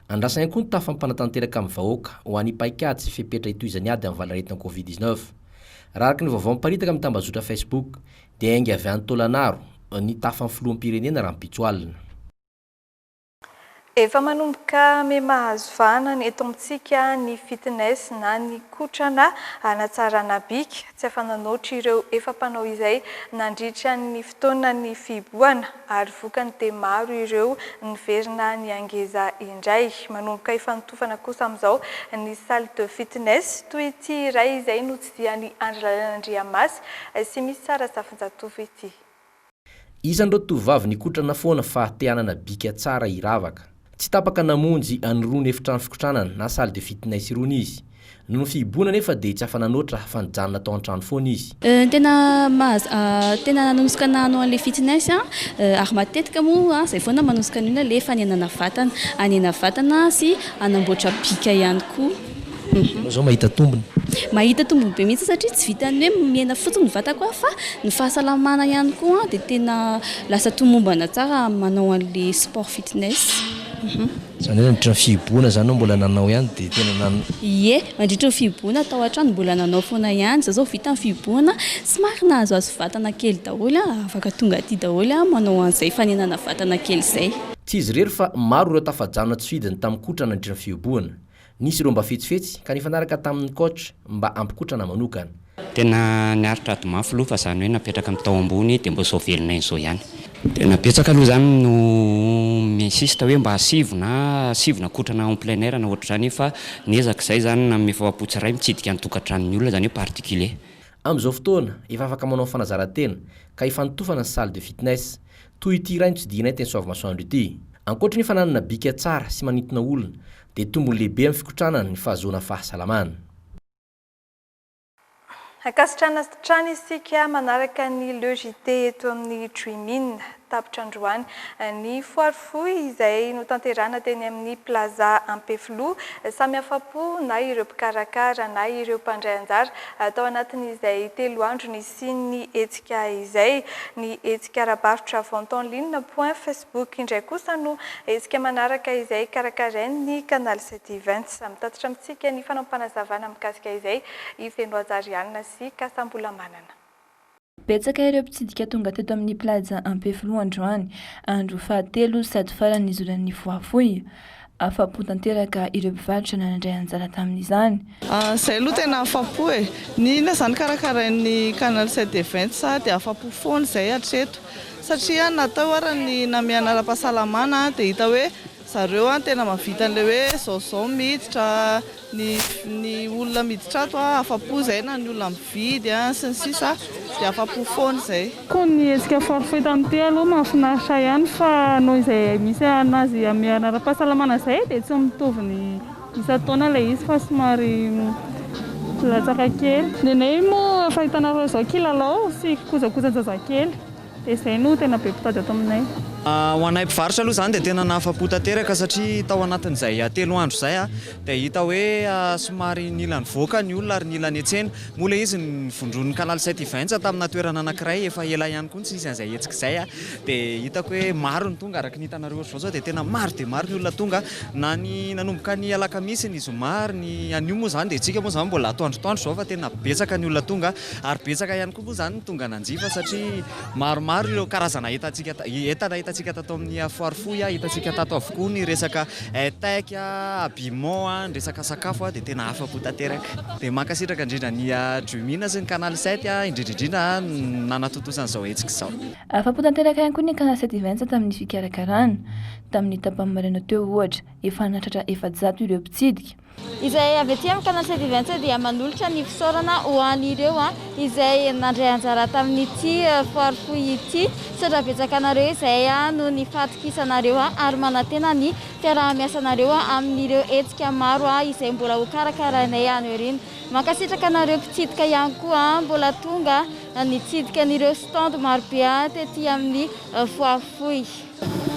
Andrasana ihany koa ny tafampanatanteraka amin'ny vahoaka ho an'ny paikady sy fepetra itoizany ady amin'ny valaretina Covid-19. Raha araka ny vaovao miparitaka amin'ny tambazotra Facebook dia ainga avy any Tolanaro ny tafan'ny filoham-pirenena raha mipitso alina. Efa manomboka mahazo vanana eto amintsika ny fitness na ny kotrana hanatsarana bika, tsy afananoatra ireo efa mpanao izay nandritra ny fotoana ny fiboana ary vokany dia maro ireo niverina ny angeza indray. Manomboka efa nitofana kosa amin'izao ny salle de fitness toy ity iray izay notsidian'ny Andrialamandriamasy sy misy tsara safinjatova ity. Isan'ireo tovovavy nikotrana foana fa te hanana bika tsara iravaka. Tsy tapaka namonjy anirony efitrano fikotranana na salle de fitness irony izy. Noho fiboana nefa dia tsy afananoatra fa nijanona tao an-trano foana izy. Tena nanosika nanao an'ilay fitness ary matetika moa izay foana manosika an'io le fanenana vatana sy anamboatra bika ihany koa. Zao mahita tombony. Mahita tombony be mihitsy satria tsy vitany hoe miena fotsiny ny vatako fa ny fahasalamana ihany koa dia tena lasa tomombana tsara manao an'ilay sport fitness. Zany hoe mandritra fiboana zany mbola nanao ihany dia tena nanao. Ie, mandritra fiboana atao an-trano mbola nanao foana ihany. Zao vita ny fiboana somary nahazoazo vatana kely daholo afaka tonga aty daholo manao an'izay fanenana vatana kely izay. Tsy izy rery fa maro ireo tafajanona tsy fidiny tamin'ny kotrana nandritra fiboana. Nisy ireo mba fetsifetsy ka nifanaraka tamin'ny coach mba ampikotrana manokana. Tena niaritra ady mafy aloha fa zany hoe napetraka amin'ny tao ambony dia mba sao velona izao ihany. Tena betsaka aloha zany no minsista hoe mba sivona kotrana en plein air na ohatra zany fa niezaka izay zany na amin'ny fahapotsy iray mitsidika ny tokantranon'ny olona zany hoe particulier. Amin'izao fotoana efa afaka manao fanazarantena ka efa nitofana ny salle de fitness toy ity iray notsidinay teny Soavamasoandro ity. Ankoatra ny fananana bika tsara sy manintona olona dia tombony lehibe amin'ny fikotranana ny fahazoana fahasalamana. Akasitrana trano isika manaraka ny logité eto amin'ny Dreaming tapitra androany ny foire foy izay notanterana teny amin'ny plaza Ampeflo samy afapo na ireo mpikarakara na ireo mpandray anjara tao anatin'izay 3 andro nisy hetsika izay ny hetsika ara-barotra vente en ligne point Facebook indray kosa no hetsika manaraka izay karakarain'ny Canal 7 Events mitatitra amintsika ny fanampanazavana mikasika izay ifeno ajarianina sy kasambola-manana. Betsaka ireo mpitsidika tonga teto amin'ny plaza Ampeflo androany andro fahatelo sady farany izoran'ny foafoy afapo tanteraka ireo mpivarotra nandray anjara tamin'izany. Izay aloha tena afapo nina zany karakarain'ny Canal 7 Events dia afapo foana izay hatreto satria natao ara ny namiana ara-pahasalamana dia hita hoe zareo tena mavita an'ilay hoe zao miditra ny olona miditra ato afapo izay na ny olona mividy sy ny sisa dia afapo foana izay. Koa ny hetsika foifoy tamin'ity aloha mahafinaritra ihany fa noho izay misy anazy amiana ara-pahasalamana izay dia tsy mitovy ny isa-taona ilay izy fa somary latsaka kely. Nenay moa fahitanareo zao kilalao sy kojakojan-jazakely dia izay no tena be mpitady ato aminay. Ho anay mpivarotra aloha zany dia tena nahafapo tanteraka satria tao anatin'izay 3 andro izay dia hita hoe somary nila nivoaka ny olona ary nila ny etsena mola izy nivondron'ny Canal 7 Events tamina toerana anankiray efa ela ihany koa tsy nisy an'izay hetsika izay dia hitako hoe maro ny tonga araka ny hitanareo ohatr'izao zao dia tena maro dia maro ny olona tonga na ny nanomboka ny alakamisy ny zomary ny anio moa zany dia tsika moa zany mbola atoandrotoandro zao fa tena betsaka ny olona tonga ary betsaka ihany koa moa zany tonga nanjifa satria maromaro ireo karazana entana hitantsika tato amin'ny foire foy hitantsika tato avokoa ny resaka tek habillement ny resaka sakafo dia tena afapo tanteraka dia mankasitraka indrindra ny Dreaming sy ny Canal 7 indrindrindrindra nanatotosana izao hetsika izao. Afapo tanteraka ihany koa ny Canal 7 Events tamin'ny fikarakarana tamin'ny tapam-marina teo ohatra efa natratra 700 ireo mpitsidika. Izay avy aty amin'ny Canal 7 Events dia manolotra ny fisaorana ho an'ireo izay nandray anjara tamin'ity foire foy ity satra betsaka anareo izay no nifatokisanareo ary manantena ny fiaraha-miasanareo amin'ireo hetsika maro izay mbola ho karakaranay any aoriana. Mankasitraka anareo mpitsidika ihany koa mbola tonga nitsidika an'ireo stand maro be tetỳ amin'ny foire foy.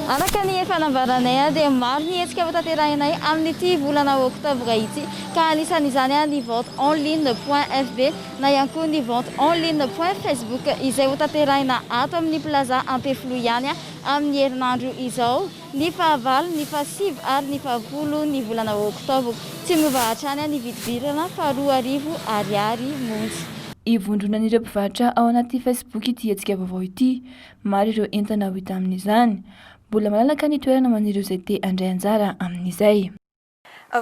Araka ny fanambaranay dia maro ny hetsika voatanterahinay amin'ity volana oktobra ity ka anisan'izany ny vente en ligne.fb na ihany koa ny vente en ligne.facebook izay voatanterahina ato amin'ny plaza Ampefilo ihany amin'ny herinandro izao ny fahavalo, ny fahasivy ary ny fahavolo ny volana oktobra. Tsy miova hatrany ny vidivirana fa 2,000 ariary monja. Ivondronan'ireo mpivarotra ao anaty Facebook ity hetsika vaovao ity, maro ireo entana ho hita amin'izany. Mbola malalaka ny toerana manireo izay te handray anjara amin'izay.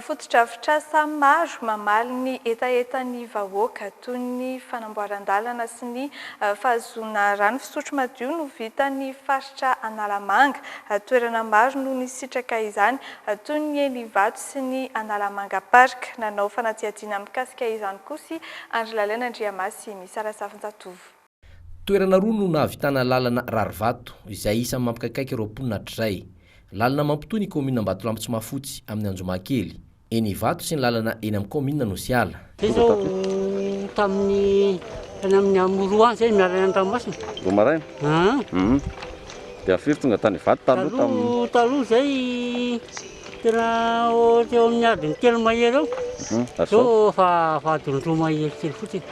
Fotodrafitrasa maro mamaly ny etaetan'ny vahoaka toy ny fanamboaran-dalana sy ny fahazoana rano fisotro madio no vita ny faritra Analamanga. Toerana maro no nisitraka izany toy ny Elivato sy ny Analamanga Park. Nanao fanadihadiana mikasika izany koa sy Andry Lalena Andriamasy Misara Safinjatovo. Toerana roa no nahavitana lalana Rarivato izay isan'ny mampikaikaiky ireo mponina hatrizay. Lalana mampitohy ny komina Ambatolampy tsy mahafotsy amin'ny Anjomakely. Enivato sy ny lalana eny amin'ny komina Nosiala. Izao tamin'ny amin'ny Amoroa zay miarana an-dranomasina. Romaraina. Dia firy tonga tany Ivato taloha zay tena eo amin'ny adiny 3 mahery eo. Zao fa adiny 2 mahery kely fotsiny.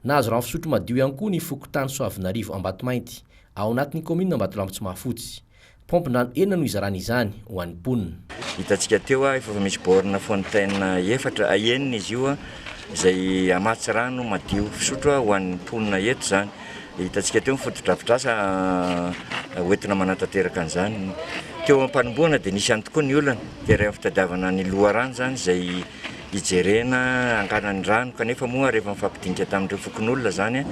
Nahazo rano fisotro madio ihany koa ny Fokotany Soavinarivo Ambatomainty ao anatin'ny komina Ambatolampy tsy mahafotsy. Pompe-drano enina no izarana izany ho an'ny mponina. Hitantsika teo efa misy borne fontaine 4 enina izy io izay amatsy rano madio fisotro ho an'ny mponina eto zany. Hitantsika teo fotodrafitrasa hoentina manatanteraka an'izany. Teo am-panomboana dia nisy ihany tokoa ny olana dia rehefa fitadiavana ny loharano zany izay ijerena anganan'ny rano kanefa moa rehefa mifampidinika tamin'ireo fokon'olona zany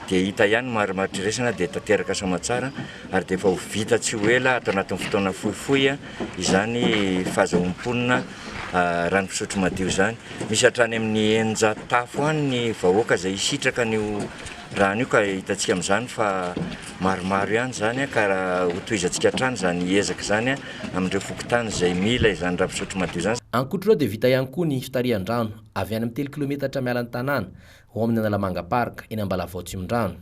dia hita ihany marimaritresana dia tanteraka soamatsara ary dia efa ho vita tsy ho ela atao anatin'ny fotoana fohifohy izany fahazoam-ponina rano fisotro madio izany. Misy hatrany amin'ny 900 tafo any ny vahoaka izay isitraka n'io rano io ka hitantsika amin'izany fa maromaro ihany zany ka raha ho tohizantsika hatrany zany ezaka zany amin'ireo fokotany izay mila izany rano fisotro madio zany. Ankoatr'ireo dia vita ihany koa ny fitarihan-drano avy any amin'ny 3 kilometatra mialan'ny tanàna ho amin'ny Analamanga Park eny Ambalavao Tsimon-drano.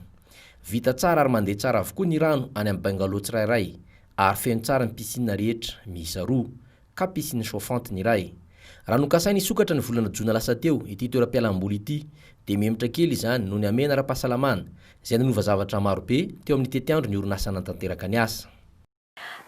Vita tsara ary mandeha tsara avokoa ny rano any amin'ny bungalow tsirairay ary feno tsara ny piscine rehetra miisa 2 ka piscine chauffante ny iray. Raha nokasaina isokatra ny volana Jona lasa teo ity toeram-pialamboly ity dia mihemitra kely izany noho ny amena ara-pahasalamana izay nanova zavatra maro be teo amin'ny tetiandro ny orinasa nantanteraka ny asa.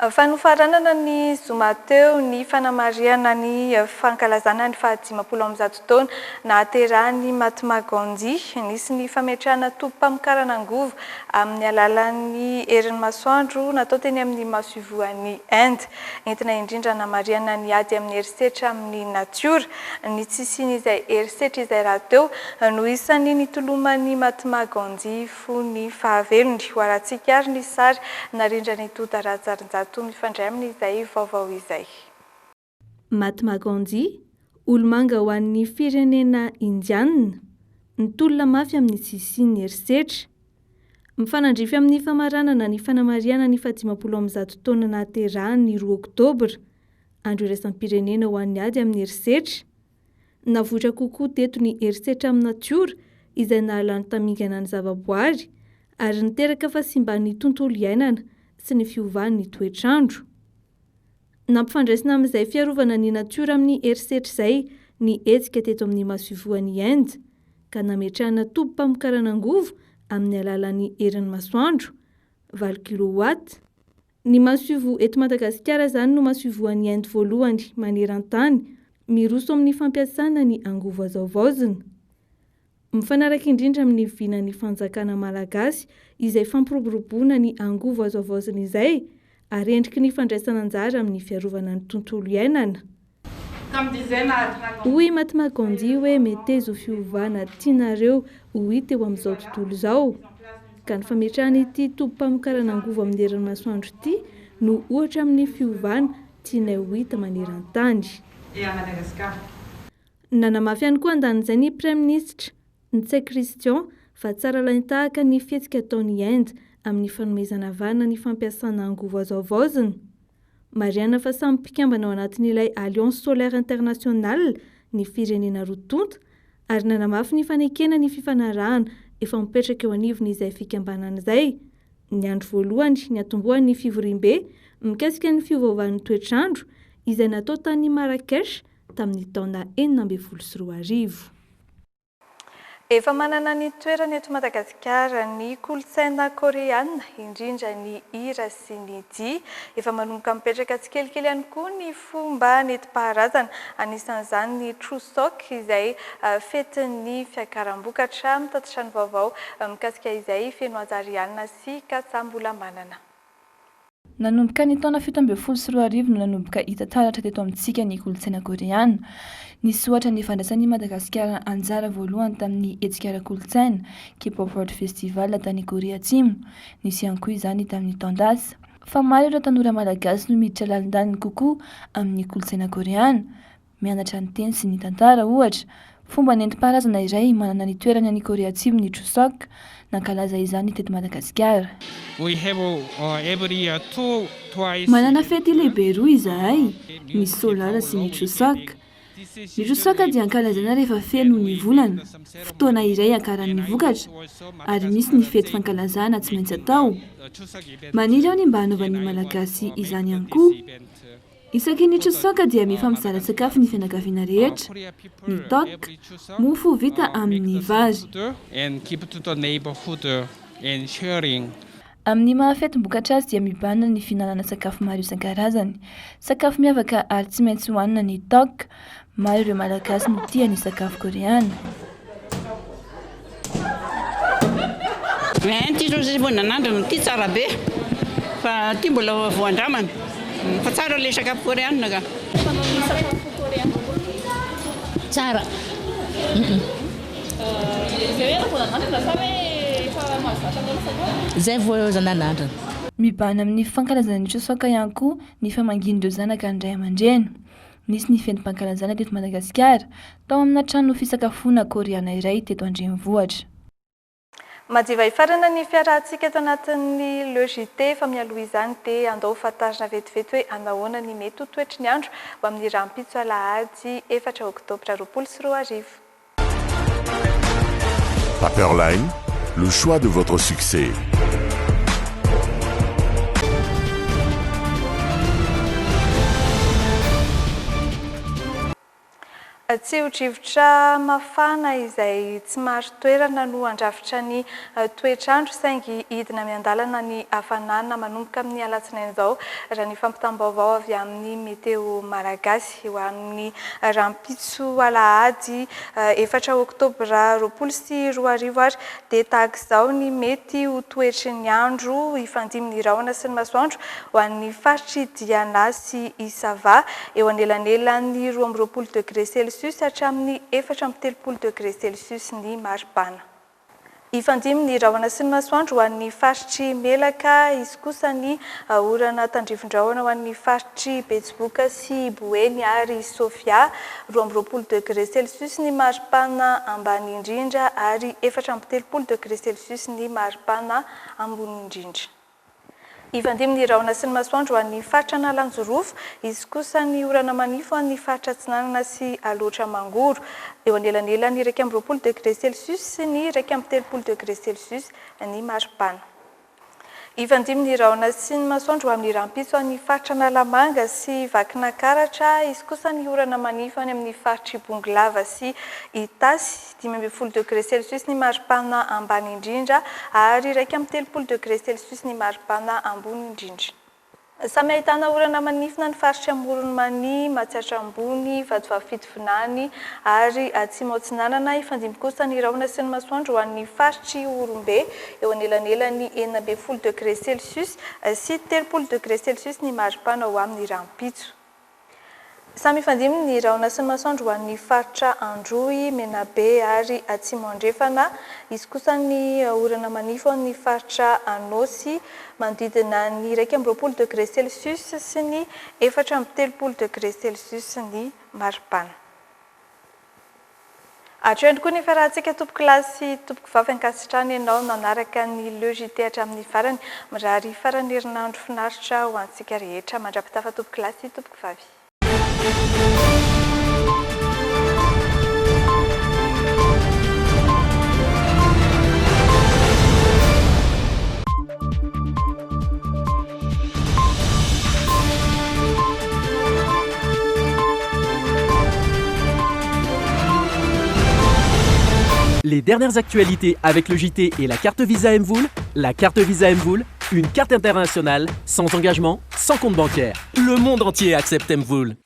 Fanofaranana ny zoma teo ny fanamariana ny fankalazana ny 500 taona nahaterahan'ny Mahatmagandy nisy ny fametrahana tobim-pamokarana angovo amin'ny alalan'ny herin'ny masoandro natao teny amin'ny masoivoan'ny Inde. Entina indrindra namariana ny ady amin'ny herisetra amin'ny natiora ny tsisin'izay herisetra izay raha teo no isan'ny nitoloman'ny Mahatmagandy fony fahavelony ho arantsika ary ny sary narindra ny Doda Rajarinjato mifandray amin'izay vaovao izay. Mahatma Gandhi, olomanga ho an'ny firenena indiana, nitolona mafy amin'ny tsisian'ny herisetra. Mifanandrify amin'ny famaranana ny fanamariana ny 500 taona nahaterahany 2 oktobra, andro iraisam-pirenena ho an'ny ady amin'ny herisetra. Navoatra kokoa teto ny herisetra amin'ny natiora izay nahalany tamingana ny zavaboary ary niteraka fahasimban'ny tontolo iainana sy ny fiovan'ny toetrandro. Nampifandraisina amin'izay fiarovana ny natiora amin'ny herisetra izay ny hetsika teto amin'ny masoivoan'ny Inde ka nametrahana tobim-pamokarana angovo amin'ny alalan'ny herin'ny masoandro 4 kilowatt. Ny masoivo eto Madagasikara zany no masoivoan'ny Inde voalohany maneran-tany miroso amin'ny fampiasana ny angovo azaovaozina. Mifanaraka indrindra amin'ny vinan'ny fanjakana malagasy izay fampiroboroboana ny angovo azaovaozina izay ary endriky ny fandraisana anjara amin'ny fiarovana ny tontolo iainana. Hoy Mahatma Gandhi hoe metezo fiovana tianareo ho hita eo amin'izao tontolo izao. Ka ny fametrahana ity tobim-pamokarana angovo amin'ny herin'ny masoandro ity no ohatra amin'ny fiovana tianay ho hita maneran-tany. Nanamafy ihany koa andanin'izay ny Prime Ministre Ntsay Christian fa tsara lainy tahaka ny fihetsika ataon'ny Inde amin'ny fanomezana vana ny fampiasana angovo azaovaozina. Mariana fa samy mpikambana ao anatin'ilay Alliance Solaire Internationale ny firenena rotonta ary nanamafy ny fanekena ny fifanarahana efa mipetraka eo anivon'izay fikambanana izay. Ny andro voalohany ny atombohan'ny fivoriam-be mikasika ny fiovaovan'ny toetrandro izay natao tany Marrakech tamin'ny taona 2024. Efa manana ny toerana eto Madagasikara ny kolontsaina koreana, indrindra ny hira sy ny dihy. Efa manomboka mipetraka tsikelikely ihany koa ny fomba nentim-paharazana, anisan'izany ny Chuseok izay fetin'ny fiakaram-bokatra mitatitra ny vaovao mikasika izay feno anjara sy katsambola manana. Nanomboka ny taona 2017 no nanomboka hita taratra teto amintsika ny kolontsaina koreana. Nisy ohatra ny fandraisan'ny Madagasikara anjara voalohany tamin'ny hetsika ara-kolontsaina K-pop World Festival tany Korea Atsimo. Nisy ihany koa izany tamin'ny taon-dasa. Fa maro ireo tanora malagasy no miditra lalindaniny kokoa amin'ny kolontsaina koreana, mianatra ny teny sy ny tantara ohatra. Fomba nentim-paharazana iray manana ny toerany any Korea Atsimo ny Chuseok, nankalaza izany teto Madagasikara. Manana fety lehibe roa izahay, ny Solara sy ny Chuseok. Ny Chuseok dia ankalazana rehefa feno ny volana, fotoana iray akaran'ny vokatra, ary misy ny fety fankalazana tsy maintsy atao. Maniry ao ny mba hanaovan'ny malagasy izany ihany koa. Isaky ny Chuseok dia mifampizaha sakafo ny fianakaviana rehetra, ny tok, mofo vita amin'ny vary. Amin'ny mahafetim-bokatra azy dia mibahana ny fihinanana sakafo maro isan-karazany. Sakafo miavaka ary tsy maintsy hohanina ny tok. Maro ireo malagasy no tia ny sakafo koreana. Ty voananandro ty tsara be, fa ty mbola voandramana. Fa tsara le sakafo koreana ka. Tsara. Zay vao zananandro. Mibahana amin'ny fankalazana ny Chuseok ihany koa ny famangin'ireo zanaka ny ray aman-dreny. Nisy ny fetim-pankalazana teto Madagasikara tao amina trano fisakafoana koreana iray teto Andrenivohitra. Madiva ifarana ny fiarahantsika eto anatin'ny logité fa mialoha izany dia andao fantarina vetivety hoe anahoana ny mety ho toetry ny andro ho amin'ny rampitso alahady 4 oktobra 2024. Paperline, le choix de votre succès. Tsiodrivotra mafana izay tsy maro toerana no andrafitra ny toetrandro saingy hidina miandalana ny hafanana manomboka amin'ny alatsinainy izao raha ny fampitam-baovao avy amin'ny meteo malagasy ho amin'ny rampitso alahady 4 oktobra 2024 dia tahaka izao ny mety ho toetry ny andro ifandiminy rahona sy ny masoandro ho an'ny faritry Diana sy Isava eo anelanelan'ny 20 degré Celsius hatramin'ny 4 degré Celsius ny maripana. Ifandiminy rahona sy ny masoandro ho an'ny faritry Melaka, izy kosa ny orana tandrivon-drahona ho an'ny faritry Betsiboka sy Boeny ary Sofia 20 degré Celsius ny maripana ambany indrindra ary 4 degré Celsius ny maripana ambony indrindra. Ifandiminy rahona sy ny masoandro ho an'ny faritra Analanjorofo, izy kosa ny orana manifo ho an'ny faritra Atsinanana sy Aloatra Mangoro eo anelanelan'ny 20 degré Celsius sy ny 30 degré Celsius ny maripana. Ifandiminy rahona sy ny masoandro ho amin'ny rampitso ho an'ny faritra Analamanga sy Vakinakaratra, izy kosa ny orana manifo any amin'ny faritra Bongolava sy Itasy 15 degré Celsius ny maripana ambany indrindra ary 30 degré Celsius ny maripana ambony indrindra. Samy ahitana orana manifina ny faritra Moronmany, Matsiatra Ambony, Vatovavy-Fitovinany ary Atsimo Atsinanana. Ifandiminy kosa ny rahona sy ny masoandro ho an'ny faritry Orombe eo anelanelan'ny 19 degré Celsius sy 30 degré Celsius ny maripana ho amin'ny rampitso. Samy ifandiminy ny rahona sy ny masoandro ho an'ny faritra Androy, Menabe ary Atsimo Andrefana, izy kosa ny orana manifo ny faritra Anosy manodidina ny 20 degré Celsius sy ny 30 degré Celsius ny maripana. Hatreny koa ny fiarahantsika tompoko lahy sy tompoko vavy ankasitrany ianao nanaraka ny logité hatramin'ny farany, mirary farany herinandro finaritra ho antsika rehetra mandrapitafa tompoko lahy sy tompoko vavy. dernières actualités avec le JT et la carte Visa Mvoul. La carte Visa Mvoul, une carte internationale, sans engagement, sans compte bancaire. Le monde entier accepte Mvoul.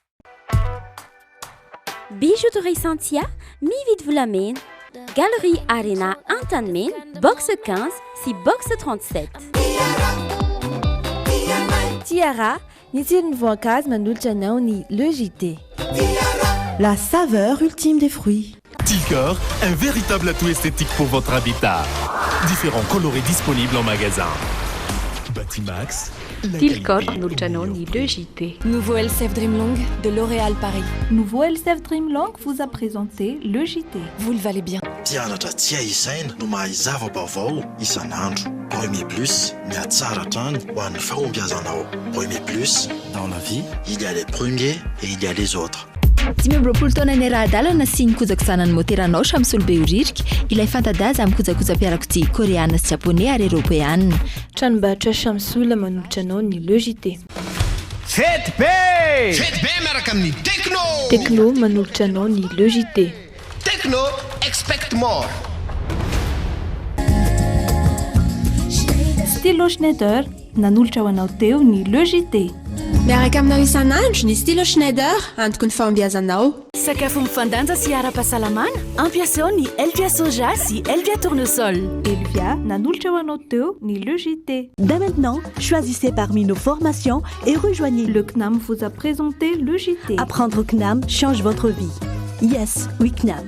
Bijouterie Santia, mi-vite vous l'amène. Galerie Arena Antanmen, box 15, si box 37. Tiara, ni tirne voankazo manolotra anao ni le JT. La saveur ultime des fruits. Tilcor, un véritable atout esthétique pour votre habitat. Différents colorés disponibles en magasin. Batimax. Tilcor, Nuljanoni, le JT. Nouveau LCF Dreamlong de L'Oréal Paris. Nouveau LCF Dreamlong vous a présenté le JT. Vous le valez bien. Mpianatra tsy aisaina no mahay zava-baovao isan'andro. Premier Plus, mihatsara hatrany ho an'ny fahombiazanao. Premier Plus, dans la vie, il y a les premiers et il y a les autres. Dimy amby roapolo taona ny ara-dalana sy nikojakojana sanany moteranao Shamsul Beoririka ilay fantadaza amin'ny kojakoja-piarakodia koreana sy japonais ary eropeanina. Tranombarotra Shamsul manolotra anao ny le JT. Fety be miaraka amin'ny Techno manolotra anao ny le JT. Techno expect more. Stylo Schneider nanolotra ho anao teo ny le JT. Miaraka aminao isan'andro ny Stylo Schneider antoko ny fahombiazanao. Sakafo mifandanja sy ara-pahasalamana ampiasao ny Elvia soja sy Elvia tournesol. Elvia nanolotra ho anao teo ny le JT. Dès maintenant, choisissez parmi nos formations et rejoignez. Le CNAM vous a présenté le JT. Apprendre au CNAM change votre vie. Yes, oui CNAM.